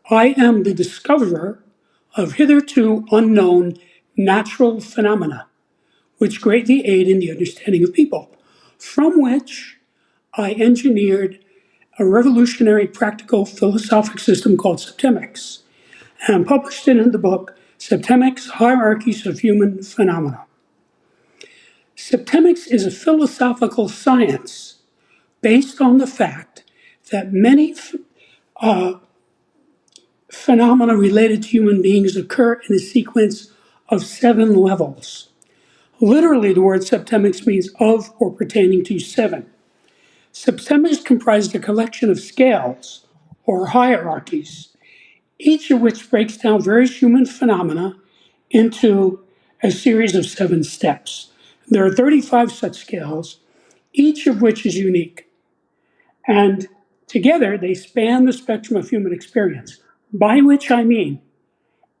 I am the discoverer of hitherto unknown natural phenomena, which greatly aid in the understanding of people, from which I engineered a revolutionary practical philosophic system called Septemics and published it in the book Septemics Hierarchies of Human Phenomena. Septemics is a philosophical science based on the fact that many phenomena related to human beings occur in a sequence of 7 levels. Literally, the word septemics means of or pertaining to 7. Septemics comprised a collection of scales or hierarchies, each of which breaks down various human phenomena into a series of 7 steps. There are 35 such scales, each of which is unique. And together, they span the spectrum of human experience, by which I mean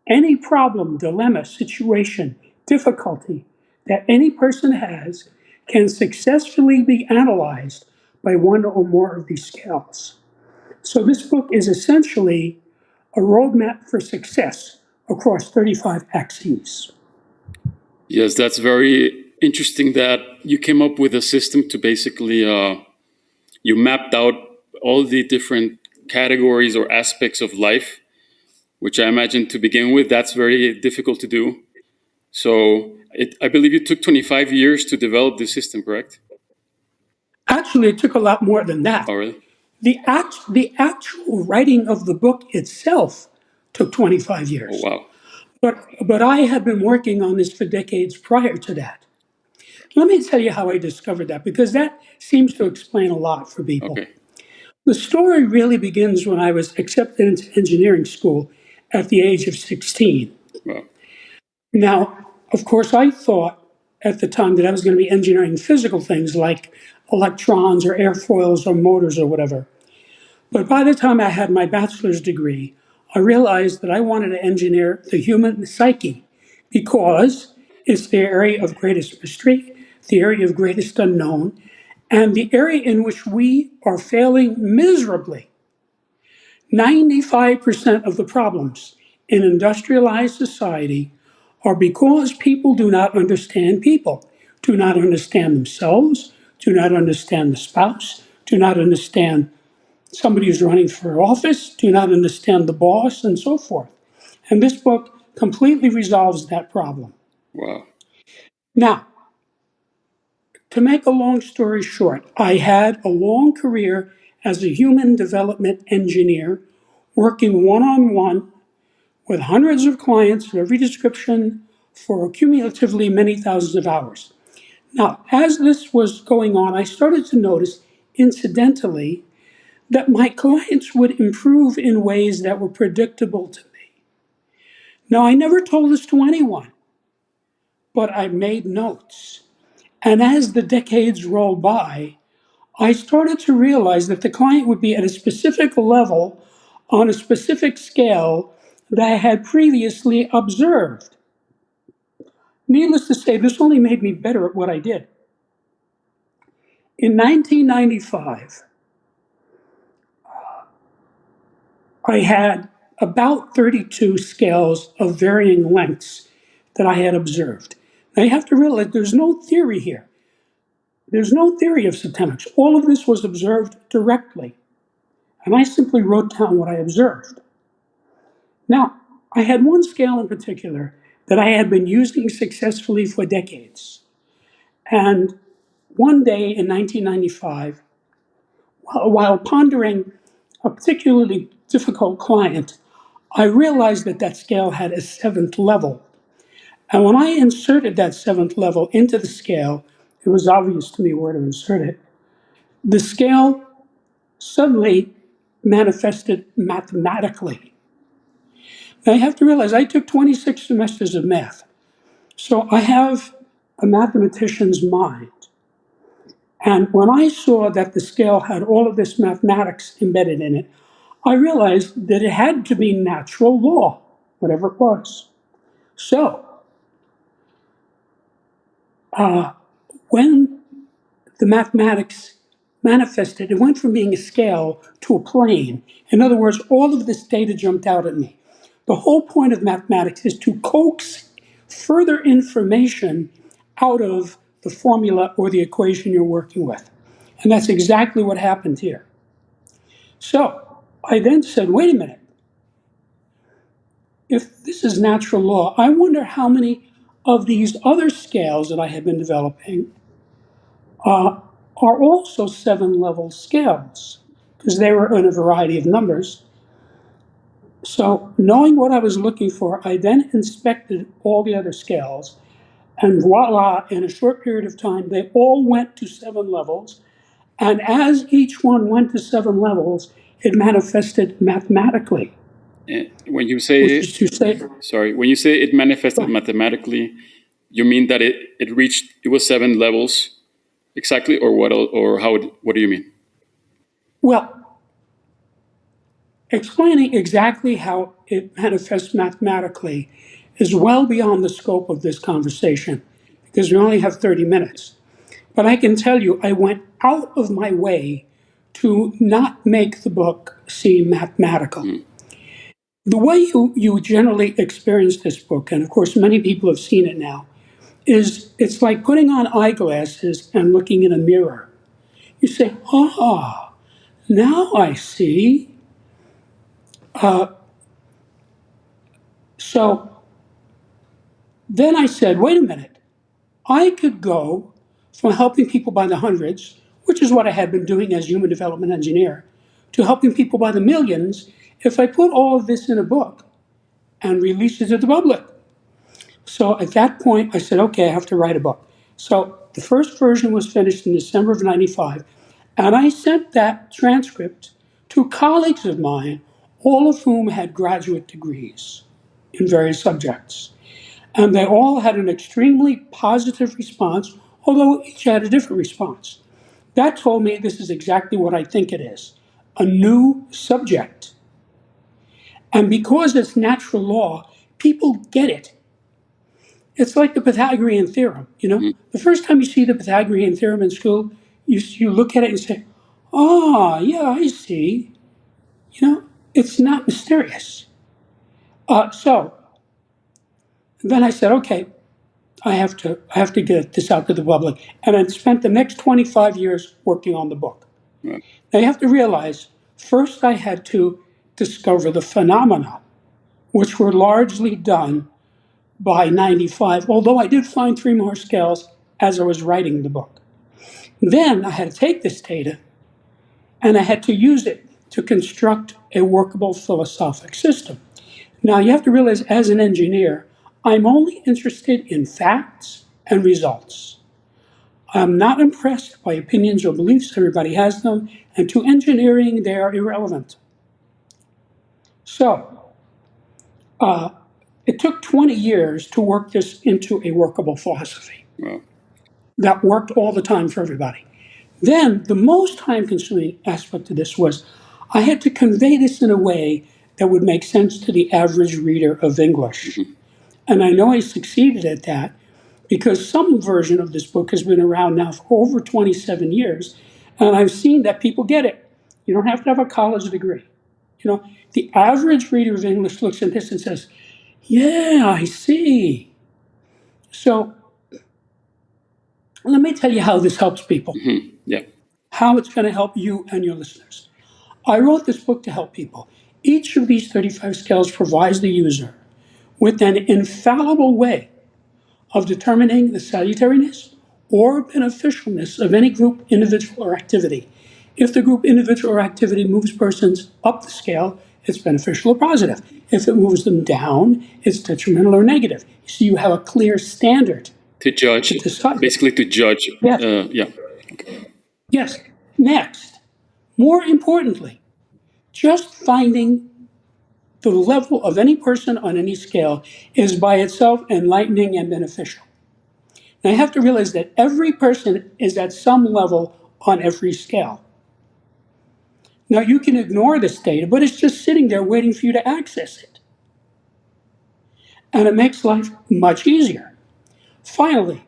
any problem, dilemma, situation, difficulty that any person has can successfully be analyzed by one or more of these scales. So this book is essentially a roadmap for success across 35 axes. Yes, that's very interesting that you came up with a system to basically, you mapped out all the different categories or aspects of life, which I imagine to begin with, that's very difficult to do. So I believe it took 25 years to develop this system, correct? Actually, it took a lot more than that. Oh, really? The actual writing of the book itself took 25 Oh, years. wow. But I had been working on this for decades prior to that. Let me tell you how I discovered that, because that seems to explain a lot for people. Okay. The story really begins when I was accepted into engineering school at the age of 16. Wow. Now, of course, I thought at the time that I was going to be engineering physical things like electrons or airfoils or motors or whatever. But by the time I had my bachelor's degree, I realized that I wanted to engineer the human psyche because it's the area of greatest mystery, the area of greatest unknown, and the area in which we are failing miserably. 95% of the problems in industrialized society are because people do not understand people, do not understand themselves, do not understand the spouse, do not understand somebody who's running for office, do not understand the boss, and so forth. And this book completely resolves that problem. Wow. Now, to make a long story short, I had a long career as a human development engineer, working one on one with hundreds of clients of every description for cumulatively many thousands of hours. Now, as this was going on, I started to notice, incidentally, that my clients would improve in ways that were predictable to me. Now, I never told this to anyone, but I made notes. And as the decades rolled by, I started to realize that the client would be at a specific level on a specific scale that I had previously observed. Needless to say, this only made me better at what I did. In 1995, I had about 32 scales of varying lengths that I had observed. Now you have to realize there's no theory here. There's no theory of septemics. All of this was observed directly. And I simply wrote down what I observed. Now, I had one scale in particular that I had been using successfully for decades. And one day in 1995, while pondering a particularly difficult client, I realized that that scale had a 7th level. And when I inserted that 7th level into the scale, it was obvious to me where to insert it. The scale suddenly manifested mathematically. Now you have to realize I took 26 semesters of math. So I have a mathematician's mind. And when I saw that the scale had all of this mathematics embedded in it, I realized that it had to be natural law, whatever it was. So when the mathematics manifested. It went from being a scale to a plane. In other words, all of this data jumped out at me. The whole point of mathematics is to coax further information out of the formula or the equation you're working with. And that's exactly what happened here. So I then said, wait a minute. If this is natural law, I wonder how many of these other scales that I have been developing are also 7-level scales, because they were in a variety of numbers. So, knowing what I was looking for, I then inspected all the other scales, and voila, in a short period of time, they all went to 7 levels. And as each one went to 7 levels, it manifested mathematically, When you which say, is to say, sorry, when you say it manifested mathematically, you mean that it was 7 levels exactly, or what, or how, what do you mean? well, explaining exactly how it manifests mathematically is well beyond the scope of this conversation because we only have 30 minutes. But I can tell you, I went out of my way to not make the book seem mathematical. The way you generally experience this book, and of course, many people have seen it now, is it's like putting on eyeglasses and looking in a mirror. You say, ah, now I see. So then I said, wait a minute, I could go from helping people by the hundreds, which is what I had been doing as human development engineer, to helping people by the millions if I put all of this in a book and release it to the public. So at that point, I said, okay, I have to write a book. So the first version was finished in December of 95, and I sent that transcript to colleagues of mine, all of whom had graduate degrees in various subjects. And they all had an extremely positive response, although each had a different response. That told me this is exactly what I think it is, a new subject. And because it's natural law, people get it. It's like the Pythagorean theorem, you know? The first time you see the Pythagorean theorem in school, you look at it and say, oh, yeah, I see. You know, it's not mysterious. So then I said, okay, I have to get this out to the public. And I spent the next 25 years working on the book. Right. Now you have to realize, first I had to discover the phenomena, which were largely done by 95, although I did find 3 more scales as I was writing the book. Then I had to take this data and I had to use it to construct a workable philosophic system. Now you have to realize, as an engineer, I'm only interested in facts and results. I'm not impressed by opinions or beliefs, everybody has them, and to engineering, they are irrelevant. So, it took 20 years to work this into a workable philosophy Wow. that worked all the time for everybody. Then, the most time consuming aspect of this was I had to convey this in a way that would make sense to the average reader of English. And I know I succeeded at that because some version of this book has been around now for over 27 years, and I've seen that people get it. You don't have to have a college degree. You know, the average reader of English looks at this and says, yeah, I see. So let me tell you how this helps people, Yeah. how it's going to help you and your listeners. I wrote this book to help people. Each of these 35 scales provides the user with an infallible way of determining the salutariness or beneficialness of any group, individual, or activity. If the group, individual, or activity moves persons up the scale, it's beneficial or positive. If it moves them down, it's detrimental or negative. So you have a clear standard To judge, to decide. basically to judge. Yes. Yeah. Yes. Next, more importantly, just finding the level of any person on any scale is by itself enlightening and beneficial. Now you have to realize that every person is at some level on every scale. Now you can ignore this data, but it's just sitting there waiting for you to access it. And it makes life much easier. Finally,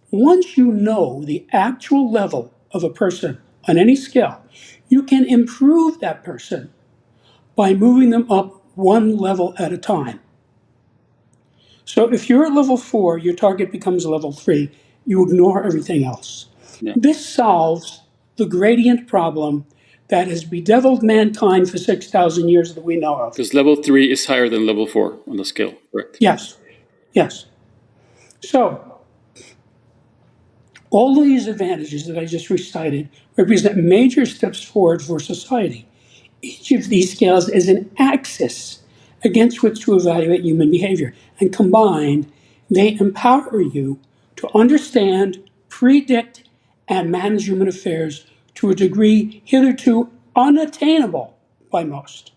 once you know the actual level of a person on any scale, you can improve that person by moving them up one level at a time. So if you're at level 4, your target becomes level 3, you ignore everything else. Yeah. This solves the gradient problem that has bedeviled mankind for 6,000 years that we know of. Because level 3 is higher than level 4 on the scale, correct? Yes, yes. So all of these advantages that I just recited represent major steps forward for society. Each of these scales is an axis against which to evaluate human behavior. And combined, they empower you to understand, predict, and manage human affairs to a degree hitherto unattainable by most.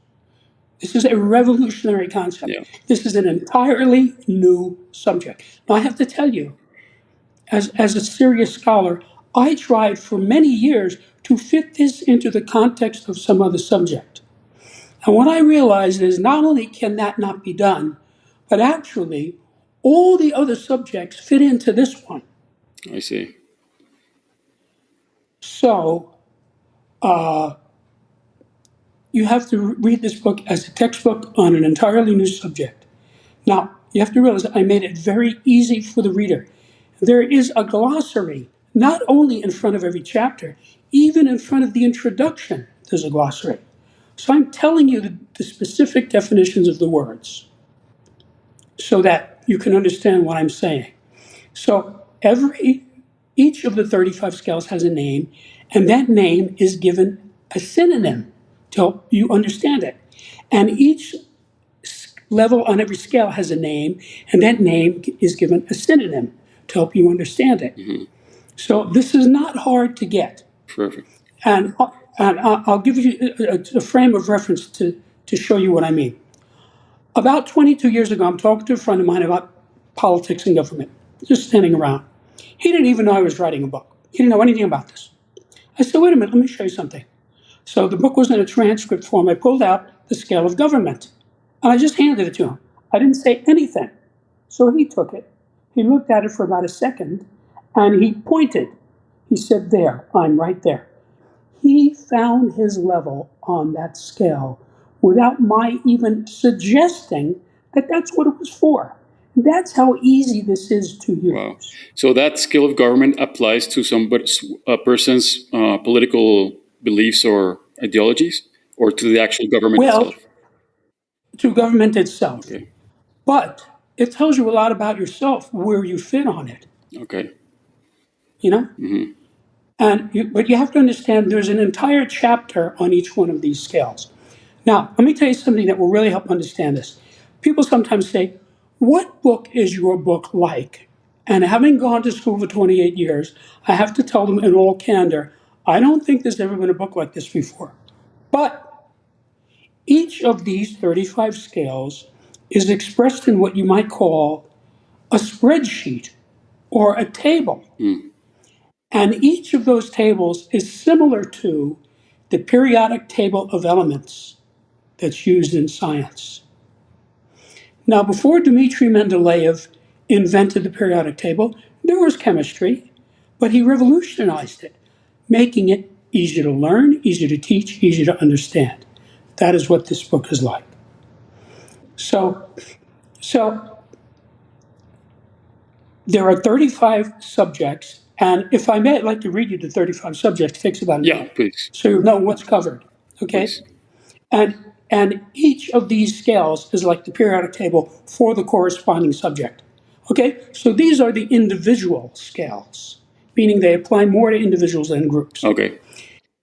This is a revolutionary concept. Yeah. This is an entirely new subject. Now, I have to tell you, as a serious scholar, I tried for many years to fit this into the context of some other subject. And what I realized is not only can that not be done, but actually all the other subjects fit into this one. I see. So you have to read this book as a textbook on an entirely new subject. Now, you have to realize I made it very easy for the reader. There is a glossary, not only in front of every chapter, even in front of the introduction, there's a glossary. So I'm telling you the specific definitions of the words so that you can understand what I'm saying. So each of the 35 scales has a name, and that name is given a synonym to help you understand it. And each level on every scale has a name, and that name is given a synonym to help you understand it. Mm-hmm. So this is not hard to get. Perfect. And I'll give you a frame of reference to show you what I mean. About 22 years ago, I'm talking to a friend of mine about politics and government, just standing around. He didn't even know I was writing a book. He didn't know anything about this. I said, wait a minute, let me show you something. So the book was in a transcript form. I pulled out the scale of government, and I just handed it to him. I didn't say anything. So he took it. He looked at it for about a second, and he pointed. He said, there, I'm right there. He found his level on that scale without my even suggesting that that's what it was for. That's how easy this is to use. Wow. So that skill of government applies to a person's political beliefs or ideologies, or to the actual government itself? To government itself. Okay. But it tells you a lot about yourself, where you fit on it. Okay. You know? Mm-hmm. But you have to understand there's an entire chapter on each one of these scales. Now, let me tell you something that will really help understand this. People sometimes say, what book is your book like? And having gone to school for 28 years, I have to tell them in all candor, I don't think there's ever been a book like this before. But each of these 35 scales is expressed in what you might call a spreadsheet or a table. Mm. And each of those tables is similar to the periodic table of elements that's used in science. Now, before Dmitri Mendeleev invented the periodic table, there was chemistry, but he revolutionized it, making it easier to learn, easier to teach, easier to understand. That is what this book is like. So there are 35 subjects, and if I may, I'd like to read you the 35 subjects. It takes about a minute. Please. So you know what's covered, okay? Please. And each of these scales is like the periodic table for the corresponding subject, okay? So these are the individual scales, meaning they apply more to individuals than groups. Okay.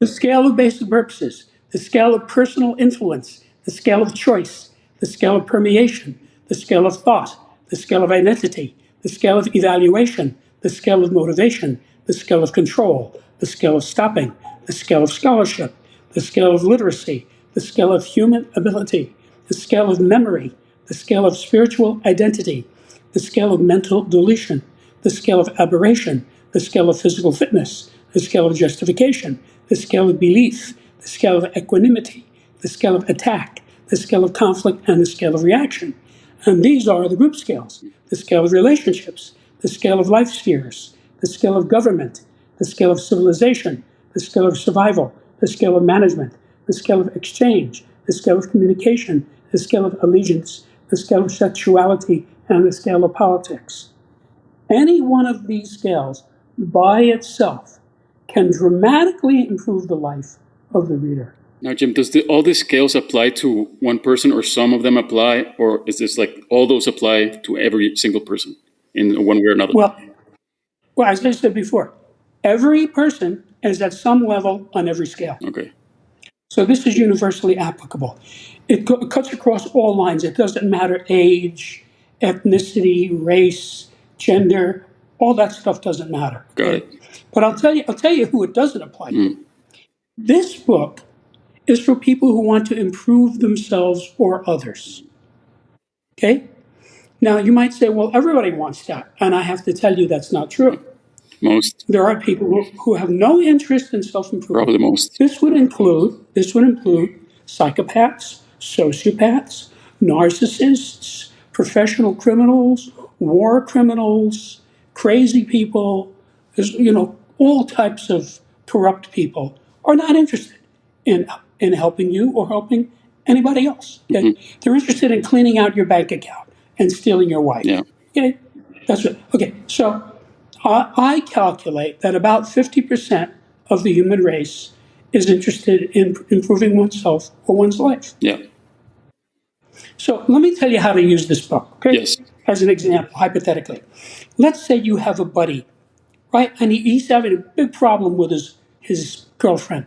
The scale of basic purposes, the scale of personal influence, the scale of choice, the scale of permeation, the scale of thought, the scale of identity, the scale of evaluation, the scale of motivation, the scale of control, the scale of stopping, the scale of scholarship, the scale of literacy, the scale of human ability, the scale of memory, the scale of spiritual identity, the scale of mental deletion, the scale of aberration, the scale of physical fitness, the scale of justification, the scale of belief, the scale of equanimity, the scale of attack, the scale of conflict, and the scale of reaction. And these are the group scales: the scale of relationships, the scale of life spheres, the scale of government, the scale of civilization, the skill of survival, the skill of management, the skill of exchange, the skill of communication, the skill of allegiance, the skill of sexuality, and the skill of politics. Any one of these scales by itself can dramatically improve the life of the reader. Now, Jim, does all these scales apply to one person, or some of them apply, or is this like all those apply to every single person in one way or another? Well, as I said before, every person is at some level on every scale. Okay. So this is universally applicable. It cuts across all lines. It doesn't matter age, ethnicity, race, gender. All that stuff doesn't matter. Got it. But I'll tell you who it doesn't apply to. This book is for people who want to improve themselves or others. Okay? Now you might say, well, everybody wants that, and I have to tell you that's not true. Most. There are people who have no interest in self-improvement. Probably most. This would include psychopaths, sociopaths, narcissists, professional criminals, war criminals, crazy people. There's, all types of corrupt people are not interested in helping you or helping anybody else. Okay? Mm-hmm. They're interested in cleaning out your bank account and stealing your wife. Yeah. Okay, that's it. Okay, so I calculate that about 50% of the human race is interested in improving oneself or one's life. Yeah. So let me tell you how to use this book, okay? Yes. As an example, hypothetically. Let's say you have a buddy, right? And he's having a big problem with his girlfriend.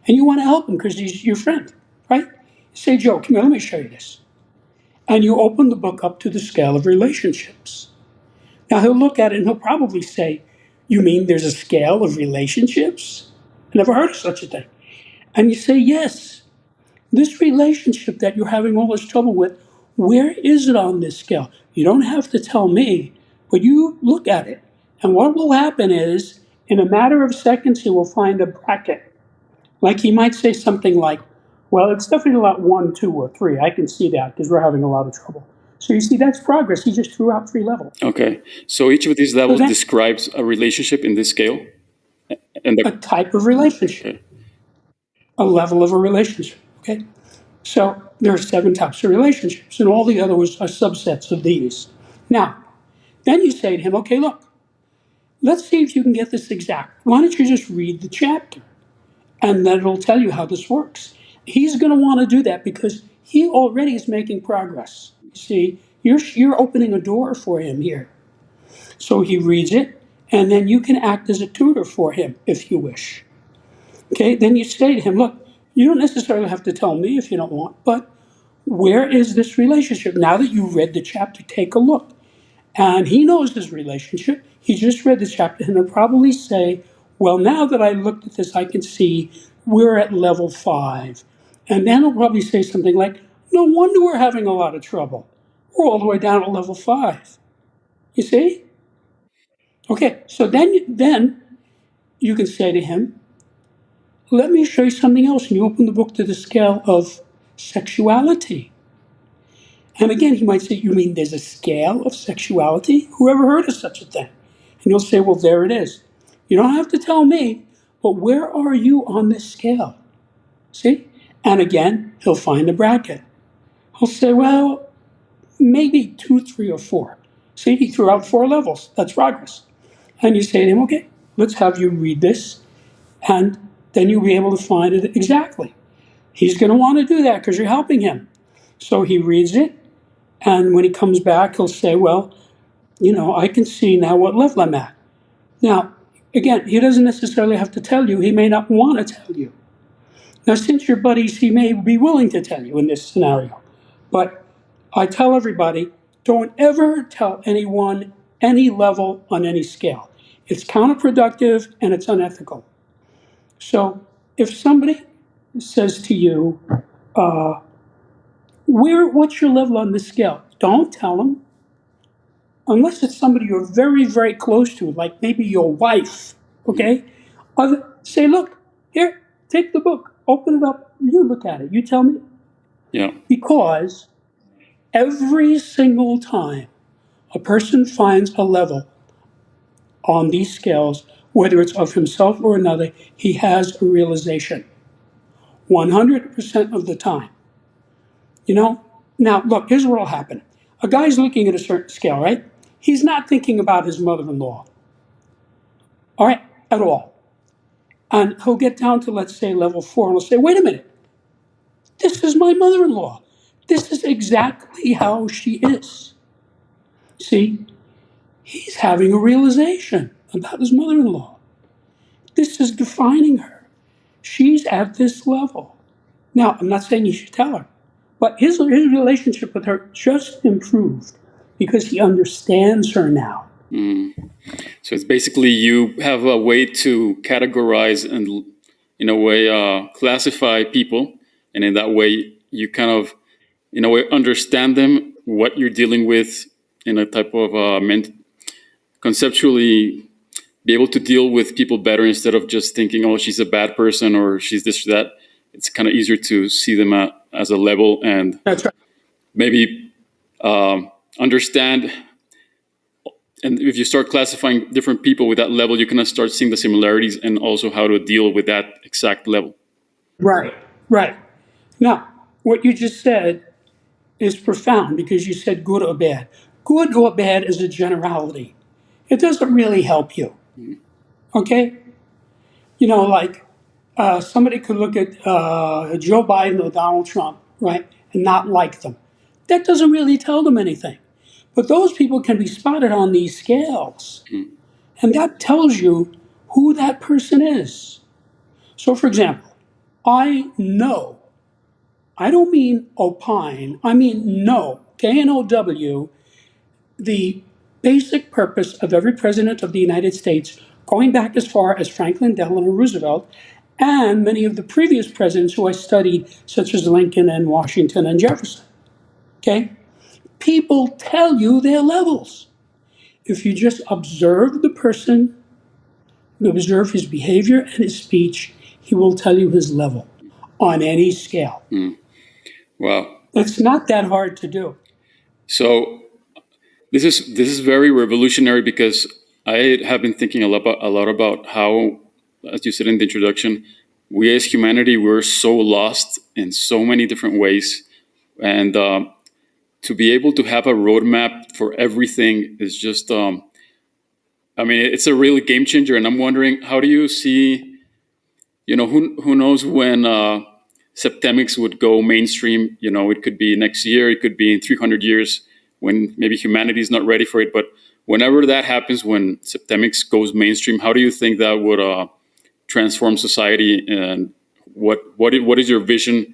And you want to help him because he's your friend, right? You say, Joe, come here, let me show you this. And you open the book up to the scale of relationships. Now he'll look at it and he'll probably say, you mean there's a scale of relationships? I never heard of such a thing. And you say, yes. This relationship that you're having all this trouble with, where is it on this scale? You don't have to tell me, but you look at it. And what will happen is, in a matter of seconds, he will find a bracket. Like he might say something like, well, it's definitely not 1, 2, or 3. I can see that because we're having a lot of trouble. So you see, that's progress. He just threw out 3 levels. Okay. So each of these levels describes a relationship in this scale? And a type of relationship. Okay. A level of a relationship. Okay. So there are 7 types of relationships, and all the others are subsets of these. Now, then you say to him, okay, look, let's see if you can get this exact. Why don't you just read the chapter? And then it'll tell you how this works. He's going to want to do that because he already is making progress. You see, you're opening a door for him here. So he reads it, and then you can act as a tutor for him if you wish. Okay, then you say to him, look, you don't necessarily have to tell me if you don't want, but where is this relationship? Now that you've read the chapter, take a look. And he knows his relationship. He just read the chapter, and he'll probably say, well, now that I looked at this, I can see we're at level 5. And then he'll probably say something like, no wonder we're having a lot of trouble. We're all the way down to level 5. You see? Okay, so then you can say to him, let me show you something else. And you open the book to the scale of sexuality. And again, he might say, you mean there's a scale of sexuality? Who ever heard of such a thing? And you'll say, well, there it is. You don't have to tell me, but where are you on this scale? See? And again, he'll find a bracket. He'll say, well, maybe 2, 3, or 4. See, he threw out 4 levels. That's progress. And you say to him, okay, let's have you read this, and then you'll be able to find it exactly. He's going to want to do that because you're helping him. So he reads it, and when he comes back, he'll say, well, I can see now what level I'm at. Now, again, he doesn't necessarily have to tell you. He may not want to tell you. Now, since you're buddies, he may be willing to tell you in this scenario. But I tell everybody, don't ever tell anyone any level on any scale. It's counterproductive and it's unethical. So if somebody says to you, what's your level on this scale? Don't tell them. Unless it's somebody you're very, very close to, like maybe your wife, okay? Say, look, here, take the book, open it up, you look at it, you tell me. Yeah. Because every single time a person finds a level on these scales whether it's of himself or another, he has a realization 100% of the time. You know? Now, look, here's what will happen. A guy's looking at a certain scale, right? He's not thinking about his mother in law, all right, at all. And he'll get down to, let's say, level 4, and he'll say, wait a minute, this is my mother in law. This is exactly how she is. See, he's having a realization about his mother in law. This is defining her. She's at this level. Now, I'm not saying you should tell her, but his relationship with her just improved because he understands her now. So it's basically you have a way to categorize and, in a way, classify people, and in that way, you kind of, in a way, understand them, what you're dealing with, in a type of conceptually be able to deal with people better instead of just thinking, oh, she's a bad person or she's this or that. It's kind of easier to see them as a level and That's right. maybe understand. And if you start classifying different people with that level, you kind of start seeing the similarities and also how to deal with that exact level. Right, right. Now, what you just said is profound because you said good or bad. Good or bad is a generality. It doesn't really help you. Okay? You know, like somebody could look at Joe Biden or Donald Trump, right, and not like them. That doesn't really tell them anything. But those people can be spotted on these scales. And that tells you who that person is. So, for example, I know, I don't mean opine, I mean know, K-N-O-W, the basic purpose of every president of the United States, going back as far as Franklin Delano Roosevelt, and many of the previous presidents who I studied, such as Lincoln and Washington and Jefferson. Okay? People tell you their levels. If you just observe the person, you observe his behavior and his speech, he will tell you his level on any scale. Wow. It's not that hard to do. So this is very revolutionary because I have been thinking a lot about how, as you said in the introduction, we as humanity, we're so lost in so many different ways, and to be able to have a roadmap for everything is just, I mean, it's a really game changer. And I'm wondering, how do you see, who knows when Septemics would go mainstream? It could be next year, it could be in 300 years when maybe humanity is not ready for it. But whenever that happens, when Septemics goes mainstream, how do you think that would transform society? And what is your vision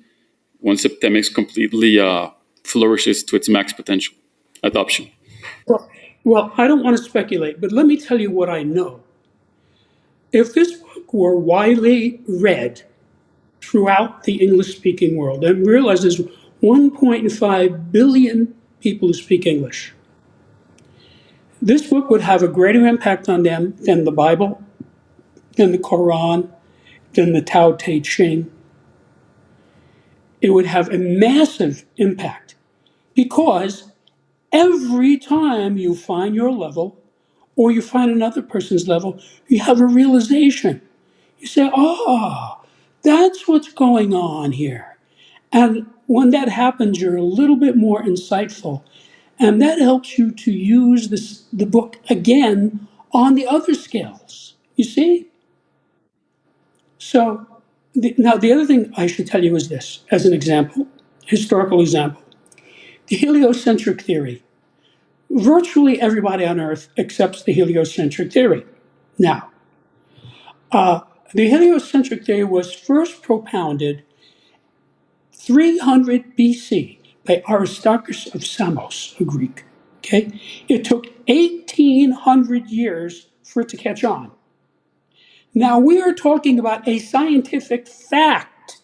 when Septemics completely flourishes to its max potential adoption? Well, I don't want to speculate, but let me tell you what I know. If this book were widely read throughout the English speaking world, and realize there's 1.5 billion people who speak English, this book would have a greater impact on them than the Bible, than the Quran, than the Tao Te Ching. It would have a massive impact because every time you find your level or you find another person's level, you have a realization. You say, oh, that's what's going on here. And when that happens, you're a little bit more insightful. And that helps you to use the book again on the other scales. You see? So, now the other thing I should tell you is this, as an example, historical example. The heliocentric theory. Virtually everybody on Earth accepts the heliocentric theory. Now, the heliocentric theory was first propounded 300 BC by Aristarchus of Samos, a Greek. Okay, it took 1,800 years for it to catch on. Now we are talking about a scientific fact,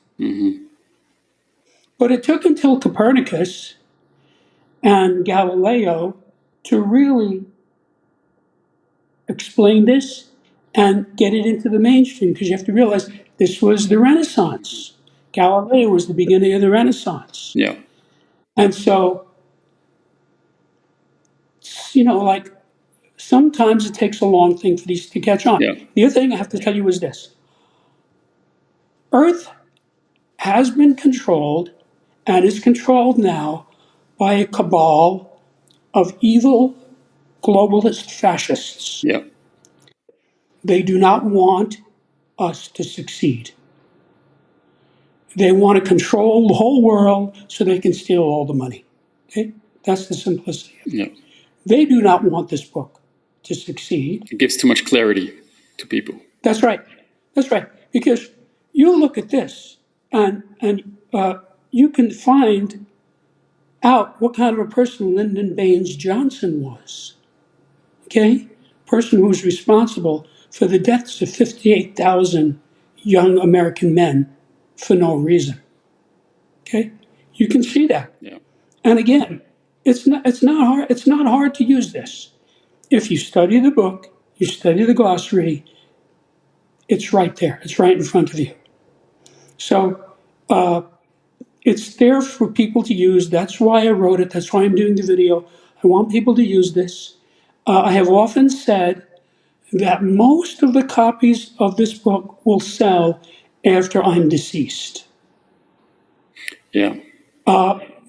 but it took until Copernicus and Galileo to really explain this and get it into the mainstream, because you have to realize this was the Renaissance. Galileo was the beginning of the Renaissance. Yeah. And so, like Sometimes it takes a long thing for these to catch on. Yeah. The other thing I have to tell you is this: Earth has been controlled and is controlled now by a cabal of evil globalist fascists. Yeah. They do not want us to succeed. They want to control the whole world so they can steal all the money. Okay? That's the simplicity of it. Yeah. They do not want this book to succeed. It gives too much clarity to people. That's right. That's right. Because you look at this and you can find out what kind of a person Lyndon Baines Johnson was. Okay? Person who was responsible for the deaths of 58,000 young American men for no reason. Okay? You can see that. Yeah. And again, it's not hard to use this. If you study the book, you study the glossary, it's right there. It's right in front of you. So it's there for people to use. That's why I wrote it. That's why I'm doing the video. I want people to use this. I have often said that most of the copies of this book will sell after I'm deceased, Yeah.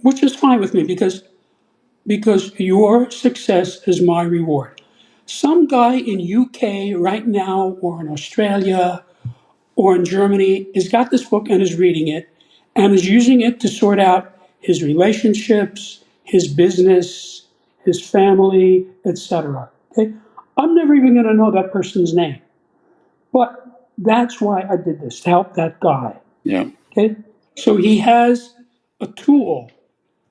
which is fine with me because your success is my reward. Some guy in UK right now or in Australia or in Germany has got this book and is reading it and is using it to sort out his relationships, his business, his family, etc. Okay? I'm never even going to know that person's name. But that's why I did this, to help that guy. Yeah. Okay? So he has a tool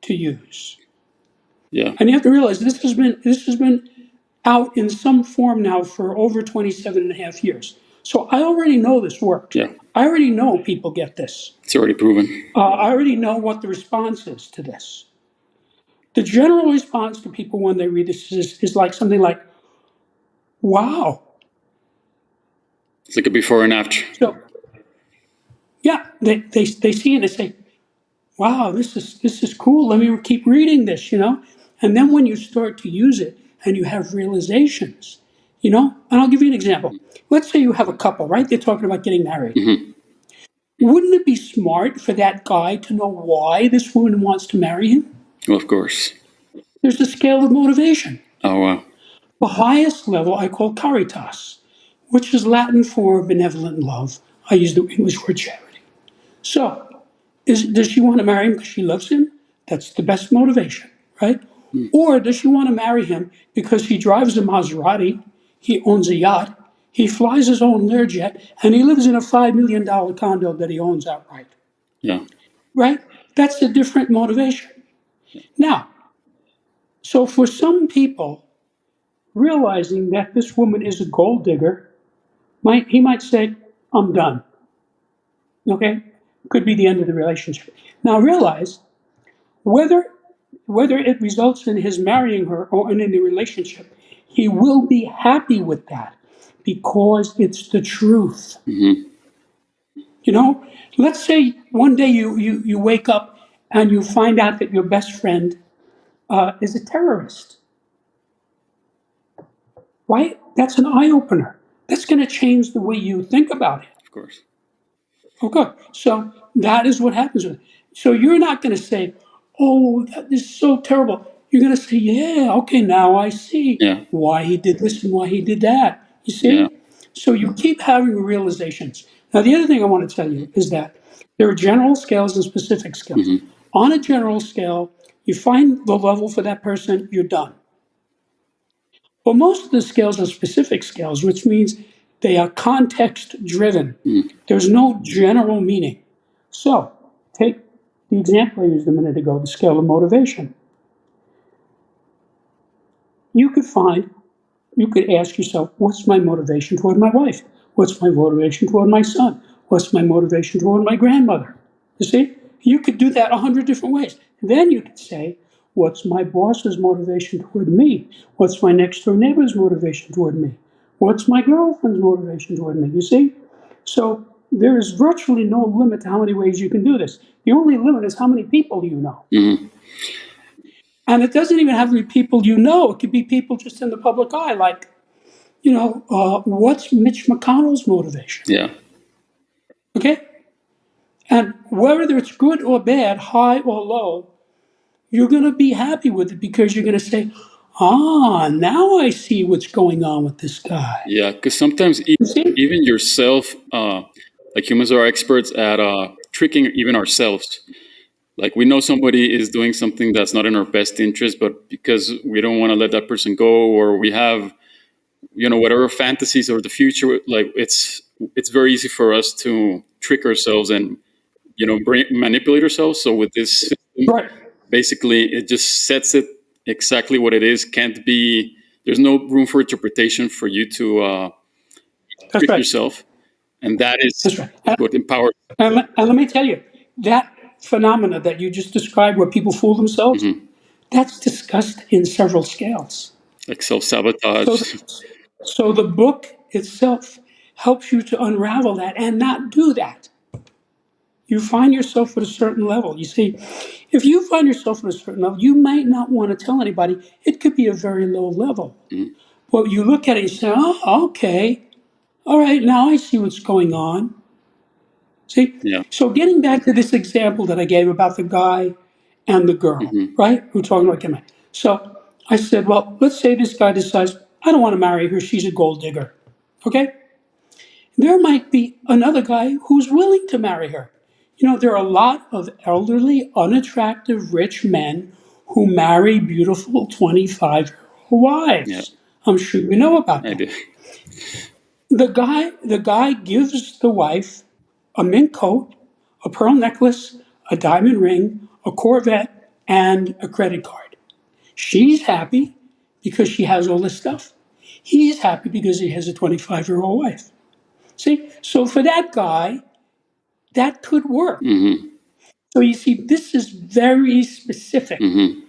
to use. Yeah. And you have to realize this has been out in some form now for over 27 and a half years. So I already know this works. Yeah. I already know people get this. It's already proven. I already know what the response is to this. The general response to people when they read this is like something like, wow. It's like a before and after. So, yeah, they see it and they say, wow, this is cool. Let me keep reading this, you know? And then when you start to use it and you have realizations, you know, and I'll give you an example. Let's say you have a couple, right? They're talking about getting married. Mm-hmm. Wouldn't it be smart for that guy to know why this woman wants to marry him? Well, of course. There's a scale of motivation. Oh, wow. The highest level I call caritas, which is Latin for benevolent love. I use the English word charity. So, does she want to marry him because she loves him? That's the best motivation, right? Mm. Or does she want to marry him because he drives a Maserati, he owns a yacht, he flies his own Learjet, and he lives in a $5 million condo that he owns outright, Yeah. right? That's a different motivation. Now, so for some people, realizing that this woman is a gold digger, he might say, I'm done. Okay? Could be the end of the relationship. Now realize whether it results in his marrying her or in the relationship, he will be happy with that because it's the truth. Mm-hmm. You know, let's say one day you wake up and you find out that your best friend is a terrorist, right? That's an eye opener. That's going to change the way you think about it. Of course. Okay, so that is what happens with it. So you're not going to say, "Oh, that is so terrible." You're going to say, "Yeah, okay, now I see Yeah. why he did this and why he did that." You Yeah. see? So you keep having realizations. Now, the other thing I want to tell you is that there are general scales and specific scales. Mm-hmm. On a general scale, you find the level for that person, you're done. Well, most of the scales are specific scales, which means they are context driven. Mm. There's no general meaning. So, take the example I used a minute ago, the scale of motivation. You could find, you could ask yourself, what's my motivation toward my wife? What's my motivation toward my son? What's my motivation toward my grandmother? You see, you could do that 100 different ways. Then you could say, what's my boss's motivation toward me? What's my next door neighbor's motivation toward me? What's my girlfriend's motivation toward me? You see? So there is virtually no limit to how many ways you can do this. The only limit is how many people you know. Mm-hmm. And it doesn't even have to be people you know. It could be people just in the public eye, like, what's Mitch McConnell's motivation? Yeah. Okay? And whether it's good or bad, high or low, you're going to be happy with it because you're going to say, now I see what's going on with this guy. Yeah, because sometimes You see? even yourself, like humans are experts at tricking even ourselves. Like we know somebody is doing something that's not in our best interest, but because we don't want to let that person go, or we have, whatever fantasies or the future, like it's very easy for us to trick ourselves and manipulate ourselves. So with this system, Right. basically it just sets it exactly what it is. Can't be. There's no room for interpretation for you to That's trick right. yourself, and that is That's right. what empowers. And let me tell you, that phenomena that you just described where people fool themselves, Mhm. that's discussed in several scales. Like self So, sabotage. so the book itself helps you to unravel that and not do that. You find yourself at a certain level. You see, if you find yourself at a certain level, you might not want to tell anybody. It could be a very low level. Mhm. But you look at it and say, oh, okay, all right, now I see what's going on. See? Yeah. So getting back to this example that I gave about the guy and the girl, Hmm. right? We're talking about Kim. So I said, well, let's say this guy decides, I don't want to marry her, she's a gold digger. Okay? There might be another guy who's willing to marry her. There are a lot of elderly, unattractive, rich men who marry beautiful 25-year-old Yeah, wives. I'm sure you know about I that. do. The guy gives the wife a mink coat, a pearl necklace, a diamond ring, a Corvette, and a credit card. She's happy because she has all this stuff. He's happy because he has a 25-year-old wife. See, so for that guy, that could work. Hmm. So you see, this is very specific. Hmm.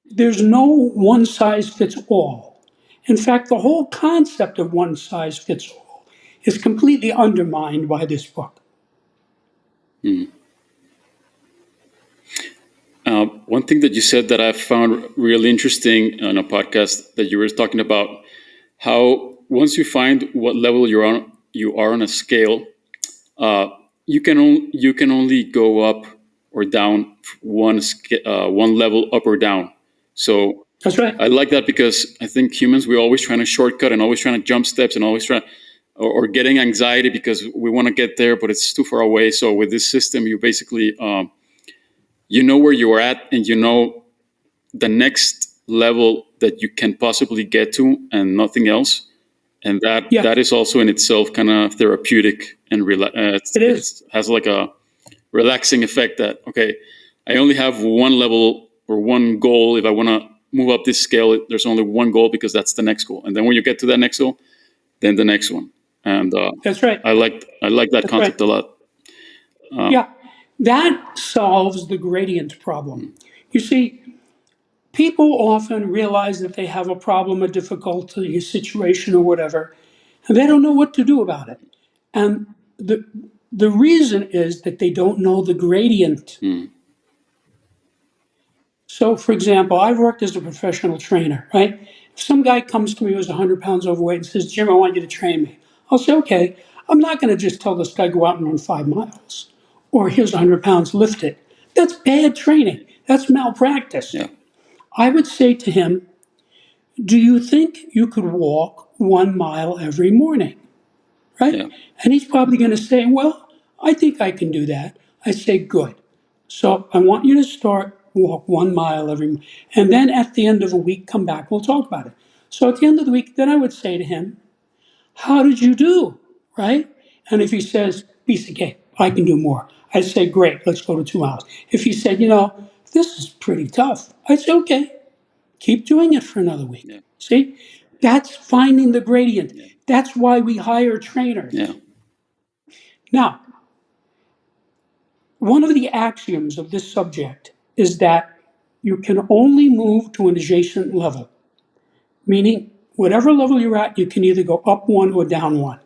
There's no one size fits all. In fact, the whole concept of one size fits all is completely undermined by this book. One thing that you said that I found really interesting on a podcast that you were talking about how once you find what level you are on a scale, you can only go up or down one level up or down. So That's right. I like that because I think humans we're always trying to shortcut and always trying to jump steps and always trying or getting anxiety because we want to get there, but it's too far away. So with this system, you basically you know where you are at and you know the next level that you can possibly get to and nothing else, and that Yeah, that is also in itself kind of therapeutic and it it is. has like a relaxing effect that okay, I only have one level or one goal. If I want to move up this scale, there's only one goal because that's the next goal, and then when you get to that next goal, then the next one. And That's right. I like that That's right. concept a lot. Yeah, that solves the gradient problem. You see, people often realize that they have a problem, a difficulty, a situation, or whatever, and they don't know what to do about it. And the reason is that they don't know the gradient. Mm. So, for example, I've worked as a professional trainer, right? If some guy comes to me who's 100 pounds overweight and says, Jim, I want you to train me, I'll say, okay, I'm not going to just tell this guy go out and run 5 miles or here's 100 pounds, lift it. That's bad training. That's malpractice. Yeah. I would say to him, do you think you could walk 1 mile every morning? Right? Yeah. And he's probably going to say, well, I think I can do that. I say, good. So I want you to start walk 1 mile every, and then at the end of a week, come back. We'll talk about it. So at the end of the week, then I would say to him, how did you do? Right? And if he says, piece of cake, I can do more. I'd say, great, let's go to 2 hours. If he said, this is pretty tough, I'd say, okay, keep doing it for another week. Yeah. See, that's finding the gradient. Yeah. That's why we hire Yeah. trainers. Now, one of the axioms of this subject is that you can only move to an adjacent level, meaning whatever level you're at, you can either go up one or down one.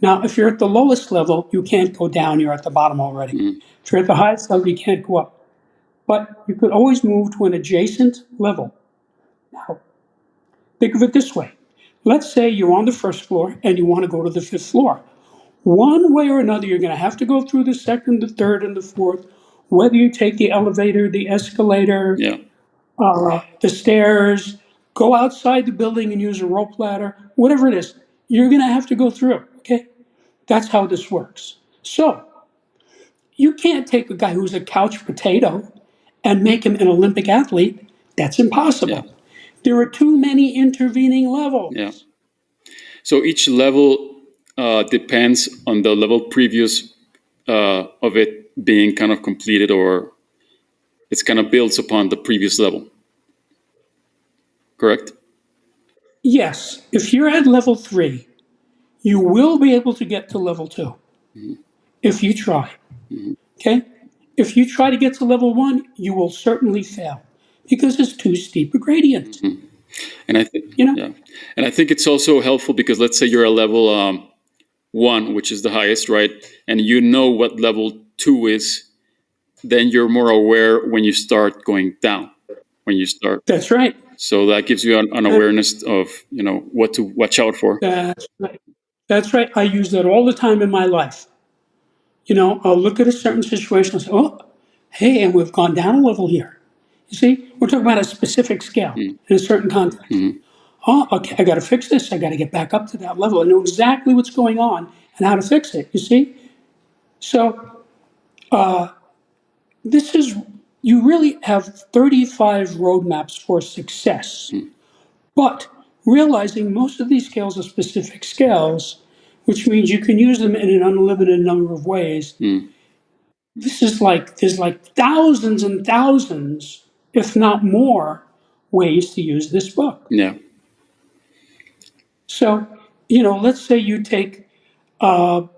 Now, if you're at the lowest level, you can't go down, you're at the bottom already. Mm. If you're at the highest level, you can't go up. but you could always move to an adjacent level. Now, think of it this way. Let's say you're on the first floor and you want to go to the fifth floor. One way or another, you're going to have to go through the second, the third, and the fourth, whether you take the elevator, the escalator, Yeah. the stairs, go outside the building and use a rope ladder, whatever it is, you're going to have to go through. Okay? That's how this works. So, you can't take a guy who's a couch potato and make him an Olympic athlete. That's Yeah. impossible. There are too many intervening Yeah. levels. So each level depends on the level previous of it being kind of completed, or it's kind of builds upon the previous level. Correct? Yes, if you're at level 3, you will be able to get to level 2 if you try. Okay? If you try to get to level 1, you will certainly fail because it's too steep a gradient. And I think, You know? yeah, and I think it's also helpful because let's say you're a level 1, which is the highest, right? And you know what level 2 is, then you're more aware when you start going down, when you start. That's right. So that gives you an awareness of, what to watch out for. That's right. That's right. I use that all the time in my life. I'll look at a certain situation and say, oh, hey, and we've gone down a level here. You see, we're talking about a specific scale in a certain context. Oh, okay, I got to fix this. I got to get back up to that level. I know exactly what's going on and how to fix it. You see? So, this is, you really have 35 roadmaps for success. But realizing most of these scales are specific scales, which means you can use them in an unlimited number of ways. There's like thousands and thousands, if not more, ways to use this book. Yeah. So, let's say you take the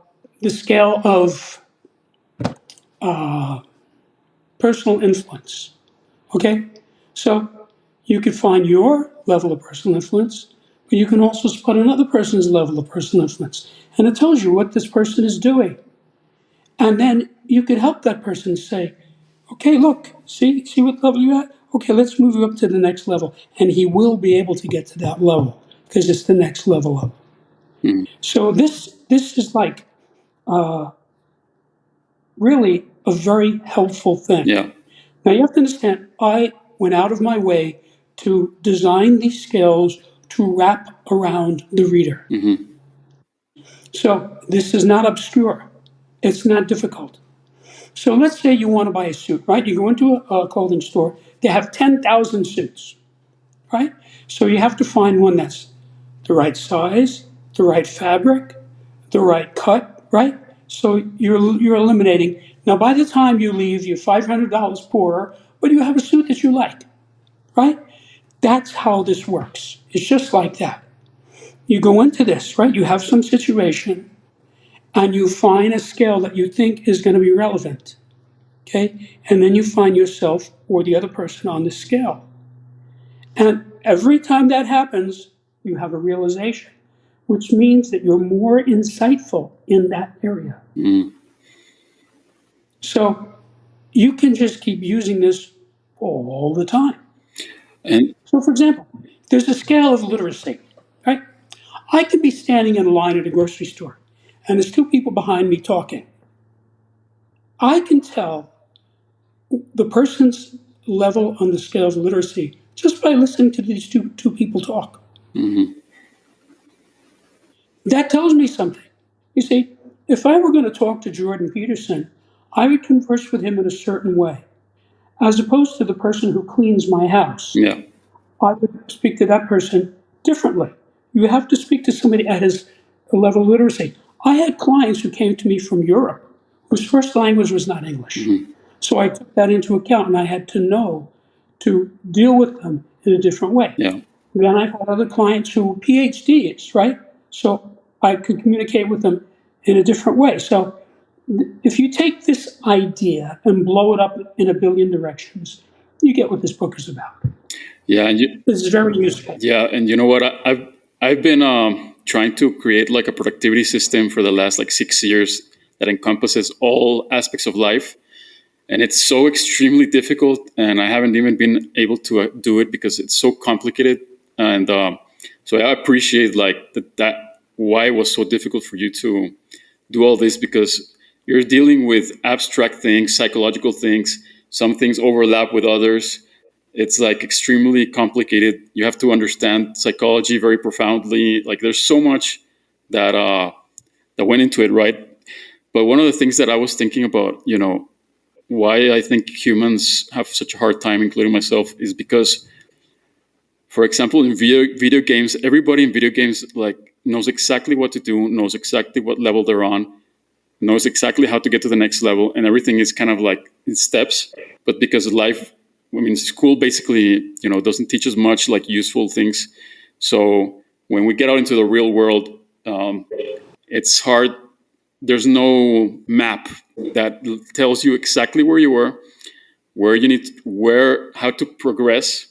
scale of personal influence. Okay? So you could find your level of personal influence, but you can also spot another person's level of personal influence. And it tells you what this person is doing. And then you could help that person say, okay, look, see what level you're at? Okay, let's move you up to the next level. And he will be able to get to that level because it's the next level up. So this is like really a very helpful thing. Yeah. Now you have to understand, I went out of my way to design these skills to wrap around the reader. So this is not obscure. It's not difficult. So let's say you want to buy a suit, right? You go into a clothing store, they have 10,000 suits, right? So you have to find one that's the right size, the right fabric, the right cut, right? So you're eliminating. Now, by the time you leave, you're $500 poorer, but you have a suit that you like, right? That's how this works. It's just like that. You go into this, right? You have some situation, and you find a scale that you think is going to be relevant, okay? And then you find yourself or the other person on the scale. And every time that happens, you have a realization, which means that you're more insightful in that area. So you can just keep using this all the time. And So, for example, there's a scale of literacy, right? I could be standing in a line at a grocery store, and there's two people behind me talking. I can tell the person's level on the scale of literacy just by listening to these two people talk. That tells me something. You see, if I were going to talk to Jordan Peterson, I would converse with him in a certain way, as opposed to the person who cleans my house. yeah. I would speak to that person differently. You have to speak to somebody at his level of literacy. I had clients who came to me from Europe whose first language was not English. So I took that into account and I had to know to deal with them in a different way. Yeah. Then I've had other clients who were PhDs, right? So I could communicate with them in a different way. So if you take this idea and blow it up in a billion directions, you get what this book is about. Yeah. And This is very useful. yeah, and you know what? I've been trying to create like a productivity system for the last like 6 years that encompasses all aspects of life. and it's so extremely difficult, and I haven't even been able to do it because it's so complicated. And so I appreciate like that why it was so difficult for you to do all this, because you're dealing with abstract things, psychological things. Some things overlap with others. It's like extremely complicated. You have to understand psychology very profoundly. Like there's so much that that went into it, right? But one of the things that I was thinking about, why I think humans have such a hard time, including myself, is because, for example, in video games, everybody in video games like knows exactly what to do, knows exactly what level they're on, knows exactly how to get to the next level, and everything is kind of like in steps. But because life, I mean, school basically, doesn't teach us much like useful things. So when we get out into the real world, it's hard. There's no map that tells you exactly where you were, where you need, how to progress.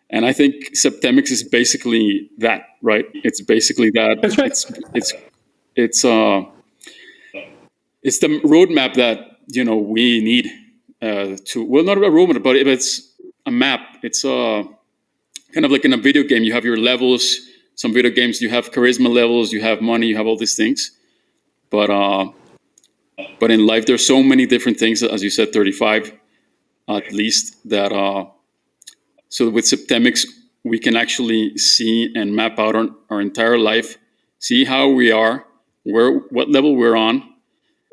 And I think Septemics is basically that, right? It's basically that. That's right. It's it's the roadmap that we need to. Well, not a roadmap, but it's a map. It's kind of like in a video game. You have your levels. Some video games you have charisma levels, you have money, you have all these things. But in life, there's so many different things. As you said, 35 at least. That so with Septemics, we can actually see and map out our entire life, see how we are, what level we're on.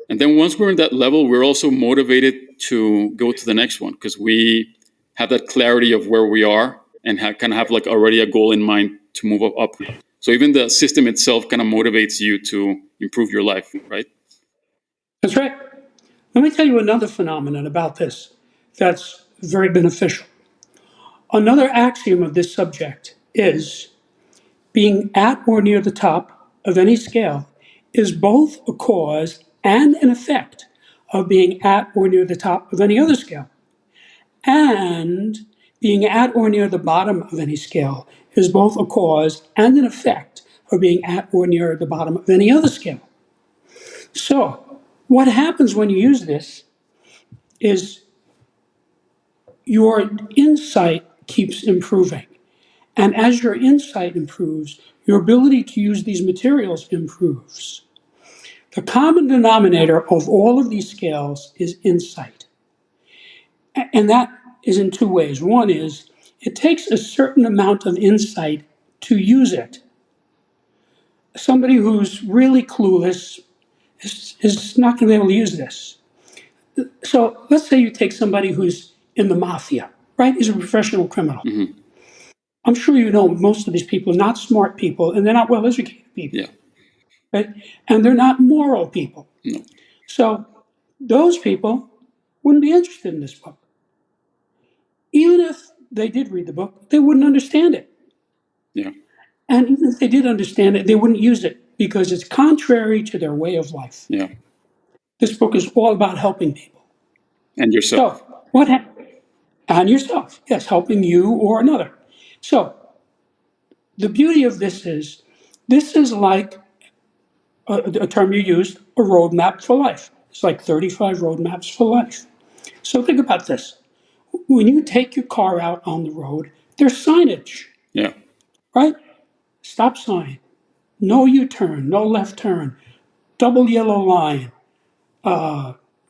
And then once we're in that level, we're also motivated to go to the next one, because we have that clarity of where we are and kind of have like already a goal in mind to move up. So even the system itself kind of motivates you to improve your life, right? That's right. Let me tell you another phenomenon about this that's very beneficial. Another axiom of this subject is being at or near the top of any scale is both a cause and an effect of being at or near the top of any other scale. And being at or near the bottom of any scale is both a cause and an effect of being at or near the bottom of any other scale. So, what happens when you use this is your insight keeps improving. And as your insight improves, your ability to use these materials improves. The common denominator of all of these scales is insight. And that is in two ways. One is it takes a certain amount of insight to use it. Somebody who's really clueless is not going to be able to use this. So let's say you take somebody who's in the mafia, right? He's a professional criminal. Mm-hmm. I'm sure you know most of these people are not smart people and they're not well educated people. Yeah. Right? And they're not moral people. No. So those people wouldn't be interested in this book. Even if they did read the book, they wouldn't understand it. Yeah. And even if they did understand it, they wouldn't use it because it's contrary to their way of life. Yeah. This book is all about helping people. And yourself. So what happened? And yourself, yes, helping you or another. So the beauty of this is like a term you used, a roadmap for life. It's like 35 roadmaps for life. So think about this. When you take your car out on the road, there's signage, Yeah. right? Stop sign, no U-turn, no left turn, double yellow line,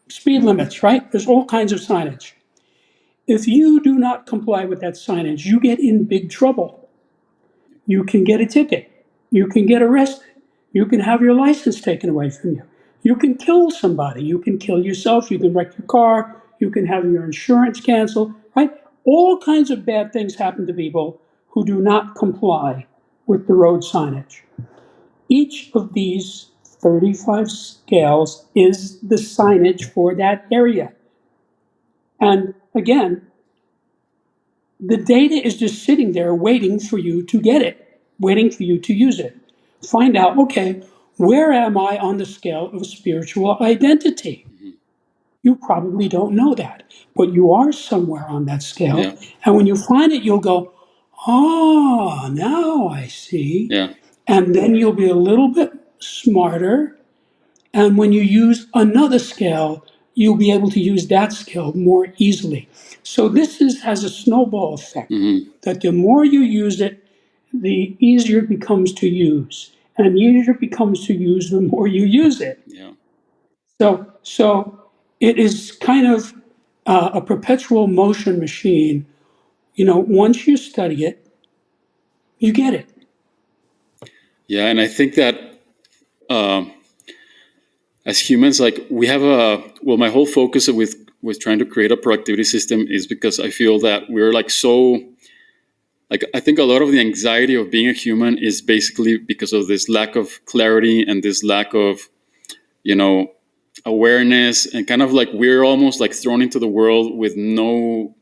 speed limits, right? There's all kinds of signage. If you do not comply with that signage, you get in big trouble. You can get a ticket. You can get arrested. You can have your license taken away from you. You can kill somebody. You can kill yourself. You can wreck your car. You can have your insurance canceled, right? All kinds of bad things happen to people who do not comply with the road signage. Each of these 35 scales is the signage for that area. And again, the data is just sitting there waiting for you to get it, waiting for you to use it. Find out, okay, where am I on the scale of spiritual identity? Mm-hmm. You probably don't know that, but you are somewhere on that scale. Yeah. And when you find it, you'll go, oh, now I see. Yeah. And then you'll be a little bit smarter. And when you use another scale, you'll be able to use that skill more easily. So has a snowball effect that the more you use it, the easier it becomes to use. And the easier it becomes to use, the more you use it. Yeah. So it is kind of a perpetual motion machine. Once you study it, you get it. Yeah, and I think that as humans, like we have my whole focus with trying to create a productivity system is because I feel that we're like so, like I think a lot of the anxiety of being a human is basically because of this lack of clarity and this lack of, awareness, and kind of like we're almost like thrown into the world with no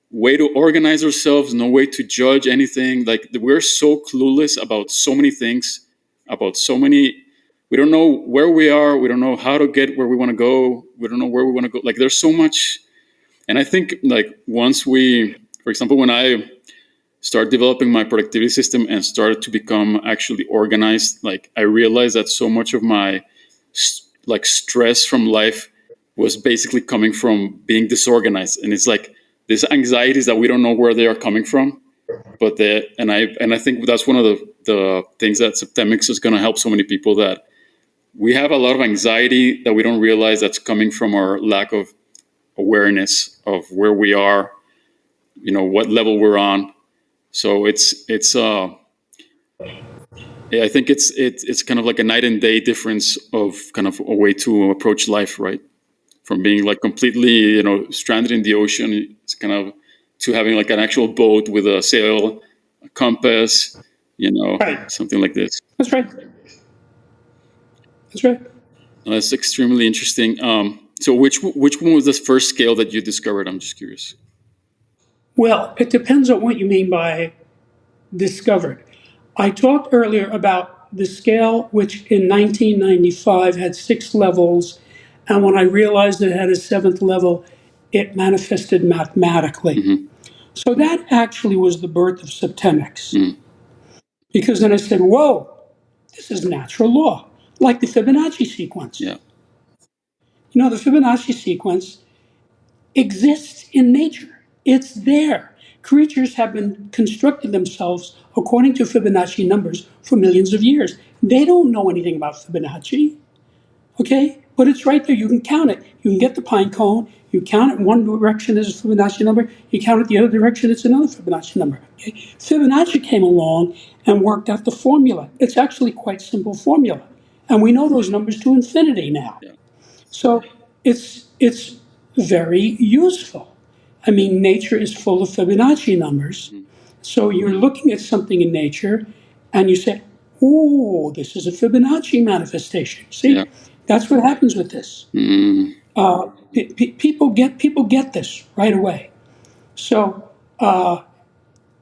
way to organize ourselves, no way to judge anything. Like we're so clueless about so many things, about so many. We don't know where we are. We don't know how to get where we want to go. We don't know where we want to go. Like there's so much. And I think like once for example, when I started developing my productivity system and started to become actually organized, like I realized that so much of my like stress from life was basically coming from being disorganized. And it's like these anxieties that we don't know where they are coming from. But I think that's one of the things that Septemics is going to help so many people, that we have a lot of anxiety that we don't realize that's coming from our lack of awareness of where we are, what level we're on. So I think it's kind of like a night and day difference of kind of a way to approach life, right? From being like completely, stranded in the ocean, it's kind of to having like an actual boat with a sail, a compass, Right. something like this. That's right. That's right. That's extremely interesting. So which one was the first scale that you discovered? I'm just curious. Well, it depends on what you mean by discovered. I talked earlier about the scale, which in 1995 had 6 levels. And when I realized it had a 7th level, it manifested mathematically. So that actually was the birth of Septemics. Because then I said, whoa, this is natural law, like the Fibonacci sequence. Yeah. The Fibonacci sequence exists in nature. It's there. Creatures have been constructing themselves according to Fibonacci numbers for millions of years. They don't know anything about Fibonacci, okay? But it's right there. You can count it. You can get the pine cone. You count it in one direction as a Fibonacci number. You count it the other direction, it's another Fibonacci number. Okay? Fibonacci came along and worked out the formula. It's actually quite simple formula. And we know those numbers to infinity now. Yeah. So it's very useful. I mean, nature is full of Fibonacci numbers. So you're looking at something in nature and you say, oh, this is a Fibonacci manifestation. See, Yeah. that's what happens with this. People get this right away. So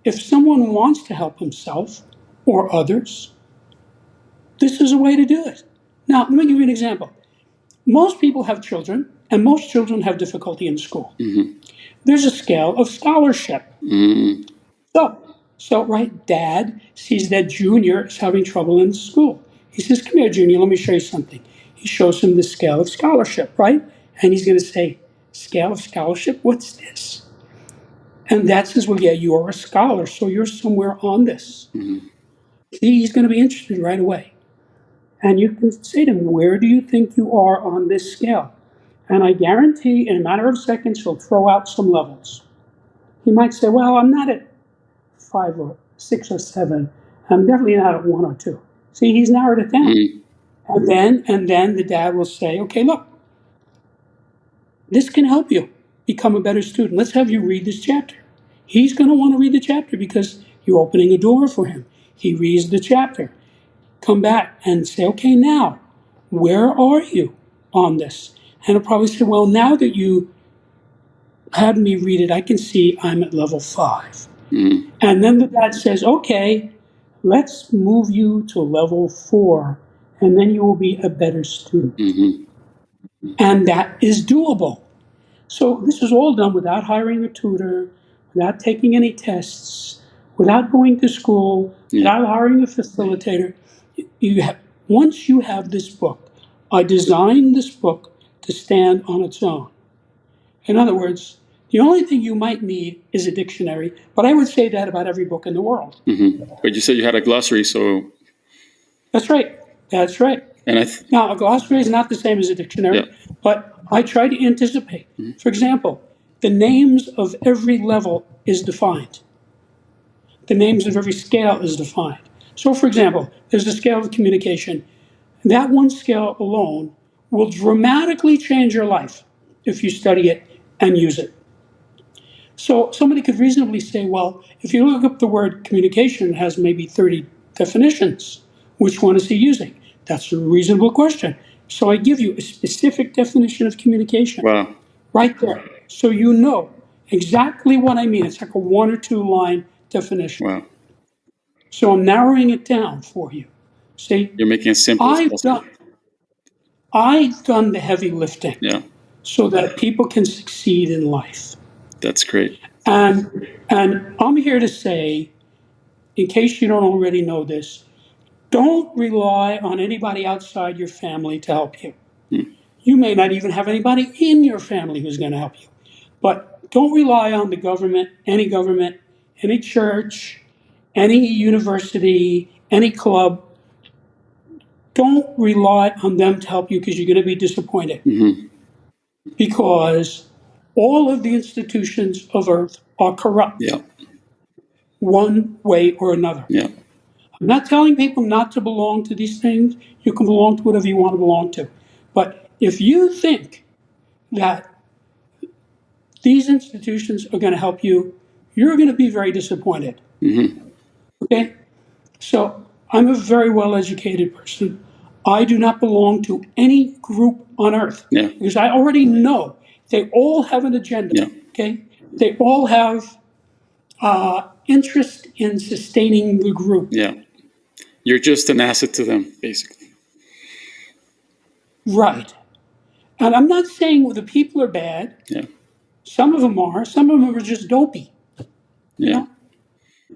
if someone wants to help himself or others, this is a way to do it. Now, let me give you an example. Most people have children, and most children have difficulty in school. There's a scale of scholarship. So, right, dad sees that junior is having trouble in school. He says, come here, junior, let me show you something. He shows him the scale of scholarship, right? And he's going to say, scale of scholarship? What's this? And dad says, well, yeah, you're a scholar, so you're somewhere on this. See, he's going to be interested right away. And you can say to him, where do you think you are on this scale? And I guarantee in a matter of seconds, he'll throw out some levels. He might say, well, I'm not at 5 or 6 or 7. I'm definitely not at 1 or 2. See, he's narrowed it down. And then the dad will say, okay, look, this can help you become a better student. Let's have you read this chapter. He's going to want to read the chapter because you're opening a door for him. He reads the chapter. Come back and say, okay, now, where are you on this? And he'll probably say, well, now that you had me read it, I can see I'm at level 5. And then the dad says, okay, let's move you to level 4, and then you will be a better student. And that is doable. So this is all done without hiring a tutor, without taking any tests, without going to school, without hiring a facilitator. Once you have this book, I designed this book to stand on its own. In other words, the only thing you might need is a dictionary, but I would say that about every book in the world. But you said you had a glossary, so That's right. That's right. and Now, a glossary is not the same as a dictionary, yeah. but I try to anticipate. For example, the names of every level is defined. The names of every scale is defined. So, for example, there's the scale of communication. That one scale alone will dramatically change your life if you study it and use it. So somebody could reasonably say, well, if you look up the word communication, it has maybe 30 definitions. Which one is he using? That's a reasonable question. So I give you a specific definition of communication Wow. right there. So you know exactly what I mean. It's like a 1 or 2 line definition. Wow. So I'm narrowing it down for you. See, You're making it simple as possible. I've done the heavy lifting Yeah. so that people can succeed in life. That's great. And I'm here to say, in case you don't already know this, don't rely on anybody outside your family to help you. You may not even have anybody in your family who's going to help you. But don't rely on the government, any church, any university, any club. Don't rely on them to help you because you're going to be disappointed. Because all of the institutions of earth are corrupt. Yeah. One way or another. Yeah. I'm not telling people not to belong to these things. You can belong to whatever you want to belong to. But if you think that these institutions are going to help you, you're going to be very disappointed. Okay? So I'm a very well educated person. I do not belong to any group on earth. Yeah. Because I already know they all have an agenda. Yeah. Okay? They all have interest in sustaining the group. Yeah. You're just an asset to them, basically. Right. And I'm not saying the people are bad. Yeah. Some of them are. Some of them are just dopey. You Yeah. know?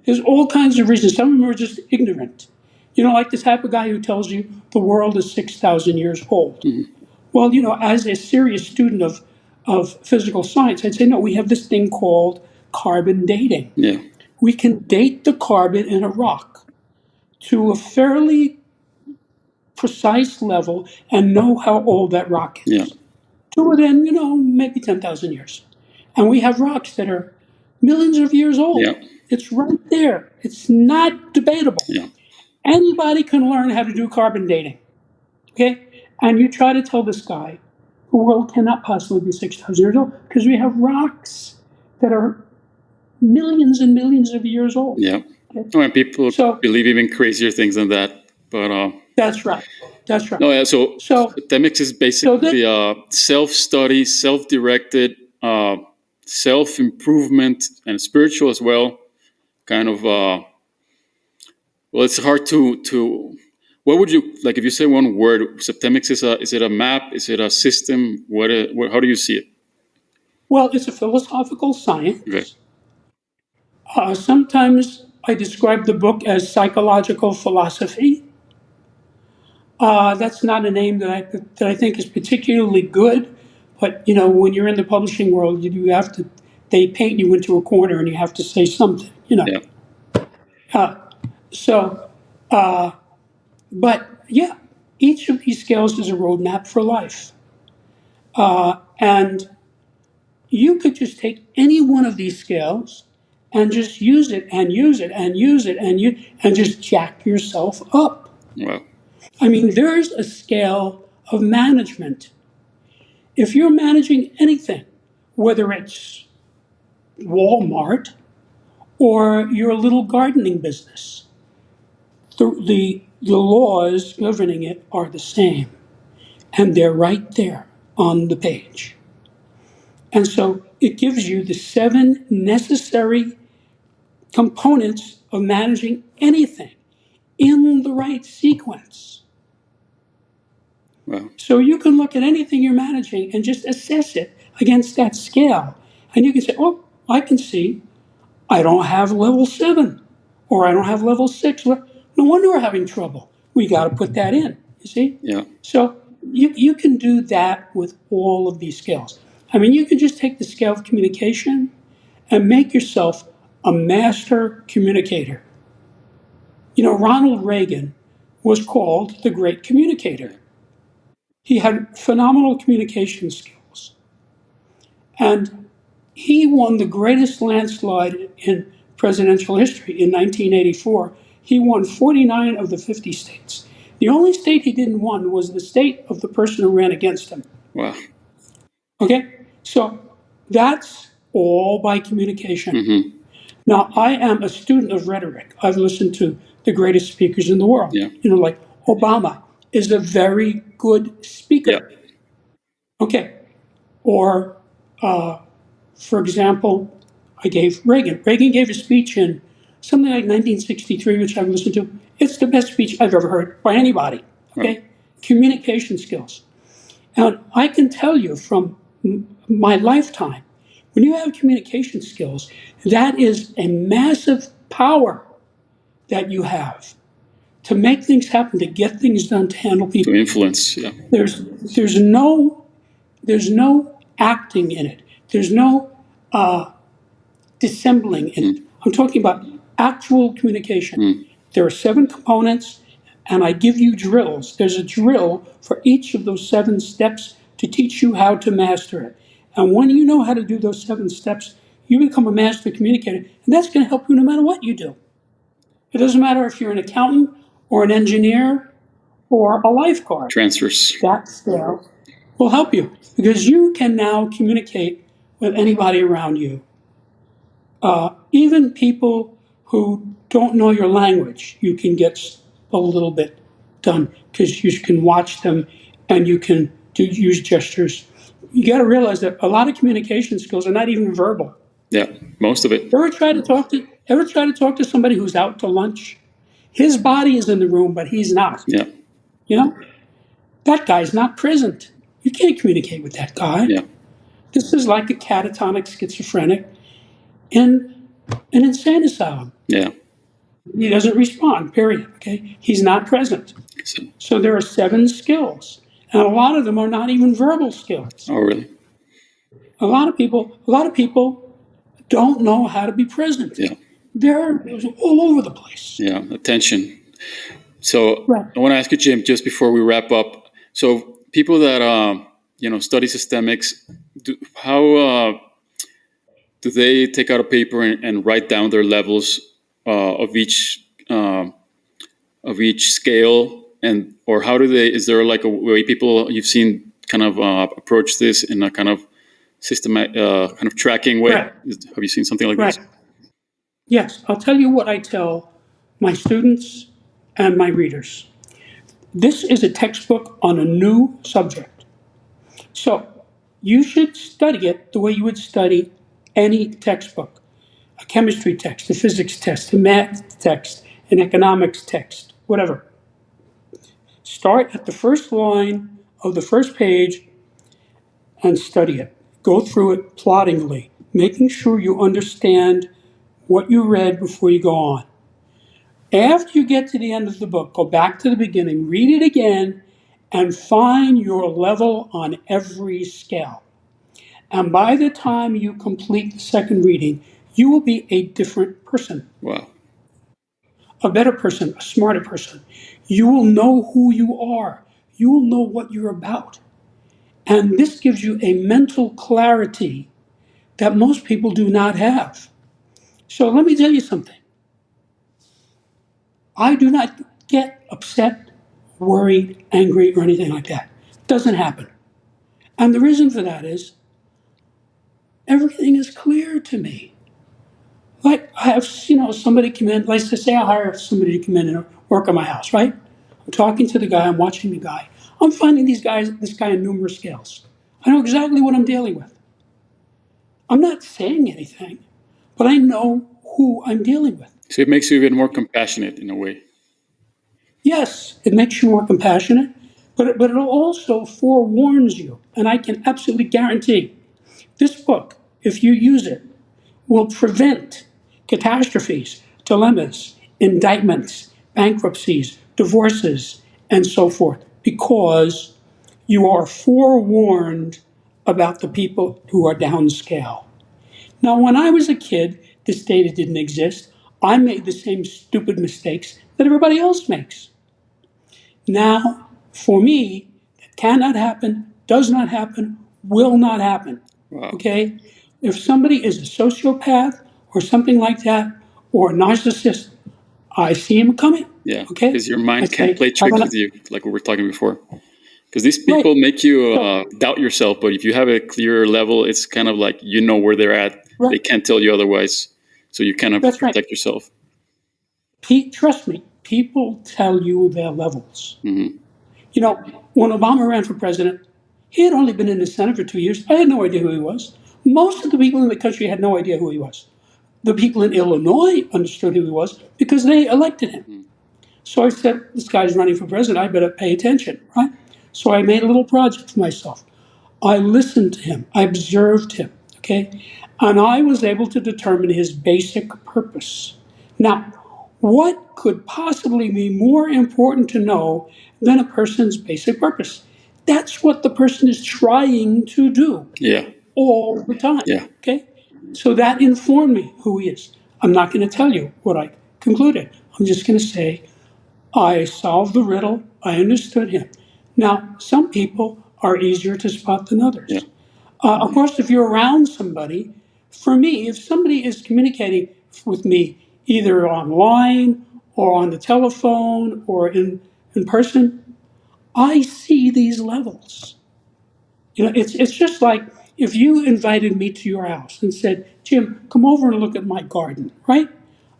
There's all kinds of reasons. Some of them are just ignorant. You know, like the type of guy who tells you the world is 6,000 years old. Well, you know, as a serious student of physical science, I'd say, no, we have this thing called carbon dating. Yeah. We can date the carbon in a rock to a fairly precise level and know how old that rock is. Yeah. To within, you know, maybe 10,000 years. And we have rocks that are millions of years old. Yeah. It's right there. It's not debatable. Yeah. Anybody can learn how to do carbon dating. Okay? And you try to tell this guy, the world cannot possibly be 6,000 years old because we have rocks that are millions and millions of years old. Yeah. Okay? Oh, and people So believe even crazier things than that. But that's right. That's right. no, yeah. So So Septemics is basically self-study, self-directed, self-improvement, and spiritual as well. Kind of. Well, it's hard to. What would you like if you say one word? Septemics is it a map? Is it a system? How do you see it? well, it's a philosophical science. Okay. Sometimes I describe the book as psychological philosophy. That's not a name that I think is particularly good, but you know, when you're in the publishing world, you have to. They paint you into a corner, and you have to say something. You know. Yeah. So, but yeah, each of these scales is a roadmap for life, and you could just take any one of these scales and just use it and use it and use it and just jack yourself up. Wow. I mean, there's a scale of management. If you're managing anything, whether it's Walmart or your little gardening business, the laws governing it are the same. And they're right there on the page. And so it gives you the 7 necessary components of managing anything in the right sequence. Wow. So you can look at anything you're managing and just assess it against that scale. And you can say, oh, I can see I don't have level 7 or I don't have level 6. No wonder we're having trouble. We got to put that in, you see? Yeah. So you can do that with all of these skills. I mean, you can just take the scale of communication and make yourself a master communicator. You know, Ronald Reagan was called the great communicator. He had phenomenal communication skills. And he won the greatest landslide in presidential history in 1984. He won 49 of the 50 states. The only state he didn't win was the state of the person who ran against him. Wow. Okay? So that's all by communication. Mm-hmm. Now, I am a student of rhetoric. I've listened to the greatest speakers in the world. Yeah. You know, like Obama is a very good speaker. Yeah. Okay. Or, for example, I gave Reagan. Reagan gave a speech in something like 1963, which I've listened to. It's the best speech I've ever heard by anybody. Okay? Wow. Communication skills. And I can tell you from my lifetime, when you have communication skills, that is a massive power that you have to make things happen, to get things done, to handle people. To influence. Yeah. There's there's no there's no acting in it. There's no dissembling in it. I'm talking about actual communication. There are 7 components, and I give you drills. There's a drill for each of those 7 steps to teach you how to master it. And when you know how to do those 7 steps, you become a master communicator, and that's going to help you no matter what you do. It doesn't matter if you're an accountant or an engineer or a lifeguard. Transfers. That skill will help you because you can now communicate with anybody around you. Even people who don't know your language, you can get a little bit done because you can watch them and you can use gestures. You got to realize that a lot of communication skills are not even verbal. Yeah, most of it. Ever try to talk to somebody who's out to lunch? His body is in the room, but he's not. Yeah. You know, that guy's not present. You can't communicate with that guy. Yeah. This is like a catatonic schizophrenic in an insane asylum. Yeah. He doesn't respond, period. Okay? He's not present. So there are 7 skills. And a lot of them are not even verbal skills. Oh, really? A lot of people don't know how to be present. Yeah. They're all over the place. Yeah. Attention. So Right. I want to ask you, Jim, just before we wrap up. So people that study systemics, how do they take out a paper and write down their levels of each scale, and or how do they? Is there like a way people you've seen kind of approach this in a kind of systematic, kind of tracking way? Right. Have you seen something like Right. this? Yes, I'll tell you what I tell my students and my readers. This is a textbook on a new subject. So you should study it the way you would study any textbook, a chemistry text, a physics text, a math text, an economics text, whatever. Start at the first line of the first page and study it. Go through it ploddingly, making sure you understand what you read before you go on. After you get to the end of the book, go back to the beginning, read it again, and find your level on every scale. And by the time you complete the second reading, you will be a different person. Wow. A better person, a smarter person. You will know who you are. You will know what you're about. And this gives you a mental clarity that most people do not have. So let me tell you something. I do not get upset, worried, angry, or anything like that. It doesn't happen. And the reason for that is everything is clear to me. Like I have, somebody come in, let's just say I hire somebody to come in and work on my house, right? I'm talking to the guy, I'm watching the guy. I'm finding this guy on numerous scales. I know exactly what I'm dealing with. I'm not saying anything, but I know who I'm dealing with. So it makes you even more compassionate in a way. Yes, it makes you more compassionate, but it also forewarns you. And I can absolutely guarantee this book, if you use it, will prevent catastrophes, dilemmas, indictments, bankruptcies, divorces, and so forth, because you are forewarned about the people who are downscale. Now, when I was a kid, this data didn't exist. I made the same stupid mistakes that everybody else makes. Now, for me, that cannot happen, does not happen, will not happen. Wow. Okay? If somebody is a sociopath or something like that, or a narcissist, I see him coming. Yeah. Okay? Because your I mind can say, play tricks with you, like we were talking before. Because these right. people make you So, doubt yourself, but if you have a clearer level, it's kind of like you know where they're at. right. They can't tell you otherwise, so you kind of That's right. protect yourself. Trust me, people tell you their levels. Hmm. You know, when Obama ran for president, he had only been in the Senate for 2 years. I had no idea who he was. Most of the people in the country had no idea who he was. The people in Illinois understood who he was because they elected him. So I said, this guy's running for president, I better pay attention, right? So I made a little project for myself. I listened to him, I observed him, okay? And I was able to determine his basic purpose. Now, what could possibly be more important to know than a person's basic purpose? That's what the person is trying to do Yeah. all the time, Yeah. okay? So that informed me who he is. I'm not going to tell you what I concluded. I'm just going to say I solved the riddle. I understood him. Now, some people are easier to spot than Yeah. others. Of course, if you're around somebody, for me, if somebody is communicating with me either online or on the telephone or in person, I see these levels. You know, it's just like if you invited me to your house and said, Jim, come over and look at my garden, right?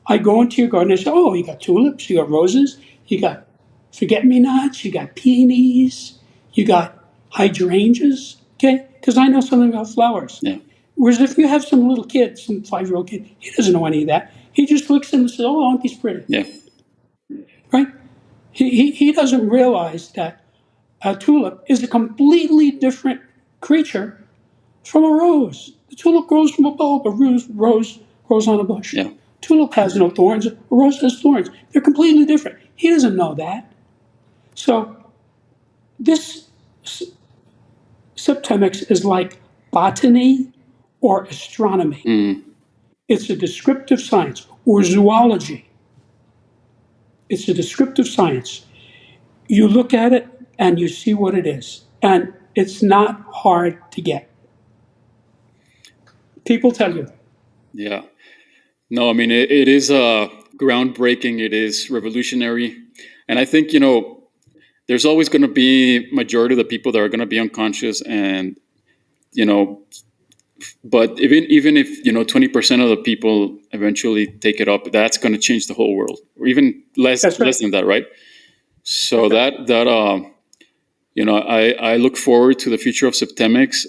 I go into your garden and say, oh, you got tulips, you got roses, you got forget-me-nots, you got peonies, you got hydrangeas, okay? Because I know something about flowers. Yeah. Whereas if you have some little kid, some 5-year-old kid, he doesn't know any of that. He just looks at them and says, oh, aren't these pretty, Yeah. right? He doesn't realize that a tulip is a completely different creature from a rose. The tulip grows from a bulb, a rose grows on a bush. Yeah. Tulip has no thorns, a rose has thorns. They're completely different. He doesn't know that. So this Septemics is like botany or astronomy. Mm. It's a descriptive science, or zoology. It's a descriptive science. You look at it and you see what it is. And it's not hard to get. People tell you. Yeah. No, I mean it is groundbreaking. It is revolutionary, and I think there's always going to be majority of the people that are going to be unconscious, and you know, but even if 20% of the people eventually take it up, that's going to change the whole world, or even less That's right. less than that, right? So That's right. that I look forward to the future of Septemics.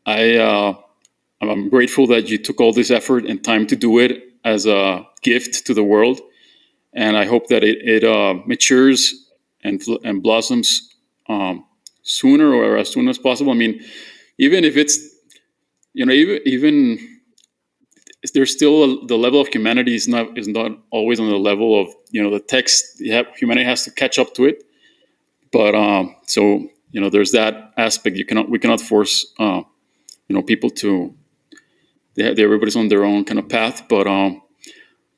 I I'm grateful that you took all this effort and time to do it as a gift to the world, and I hope that it matures and blossoms sooner or as soon as possible. I mean, even if it's even there's still the level of humanity is not always on the level of the text. Humanity has to catch up to it, but so there's that aspect. We cannot force people to everybody's on their own kind of path, but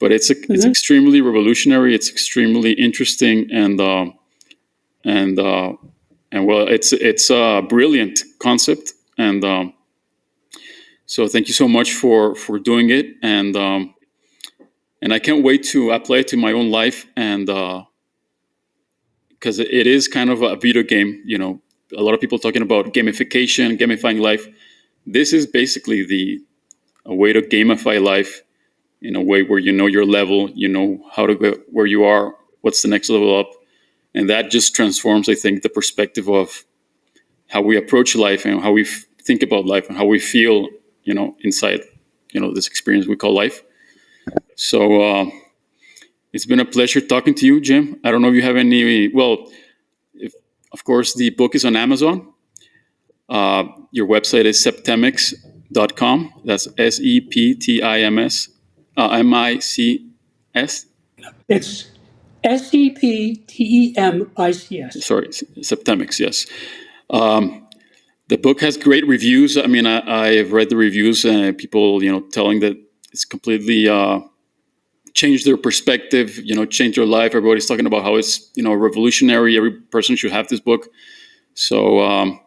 it's extremely revolutionary. It's extremely interesting, and well, it's a brilliant concept, and so thank you so much for doing it, and I can't wait to apply it to my own life, and because it is kind of a video game. A lot of people talking about gamification, gamifying life. This is basically a way to gamify life in a way where you know your level, you know how to go where you are, what's the next level up, and that just transforms, I think, the perspective of how we approach life and how we think about life and how we feel, inside, this experience we call life. So it's been a pleasure talking to you, Jim. I don't know if you have any. Well, if, of course, the book is on Amazon. Your website is septemics.com. That's Septims, MICS. It's Septemics. Sorry, Septemics, yes. The book has great reviews. I mean, I have read the reviews and people, telling that it's completely changed their perspective, changed their life. Everybody's talking about how it's, revolutionary. Every person should have this book. So,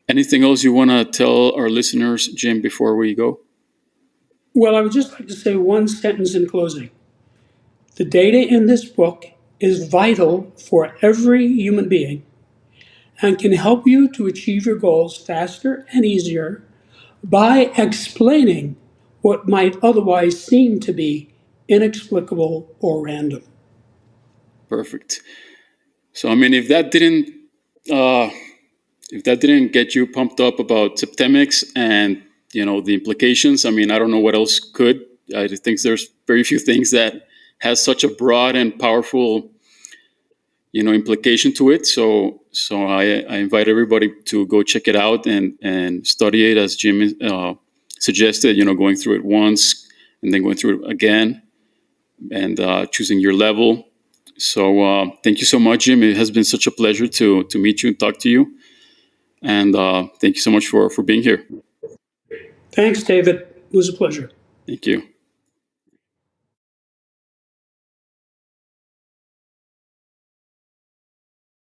anything else you want to tell our listeners, Jim, before we go? Well, I would just like to say one sentence in closing. The data in this book is vital for every human being and can help you to achieve your goals faster and easier by explaining what might otherwise seem to be inexplicable or random. Perfect. So, I mean, uh, if that didn't get you pumped up about Septemics and the implications, I mean, I don't know what else could. I think there's very few things that has such a broad and powerful implication to it. So I invite everybody to go check it out and study it as Jim suggested. Going through it once and then going through it again and choosing your level. So thank you so much, Jim. It has been such a pleasure to meet you and talk to you. And thank you so much for being here. Thanks, David. It was a pleasure. Thank you.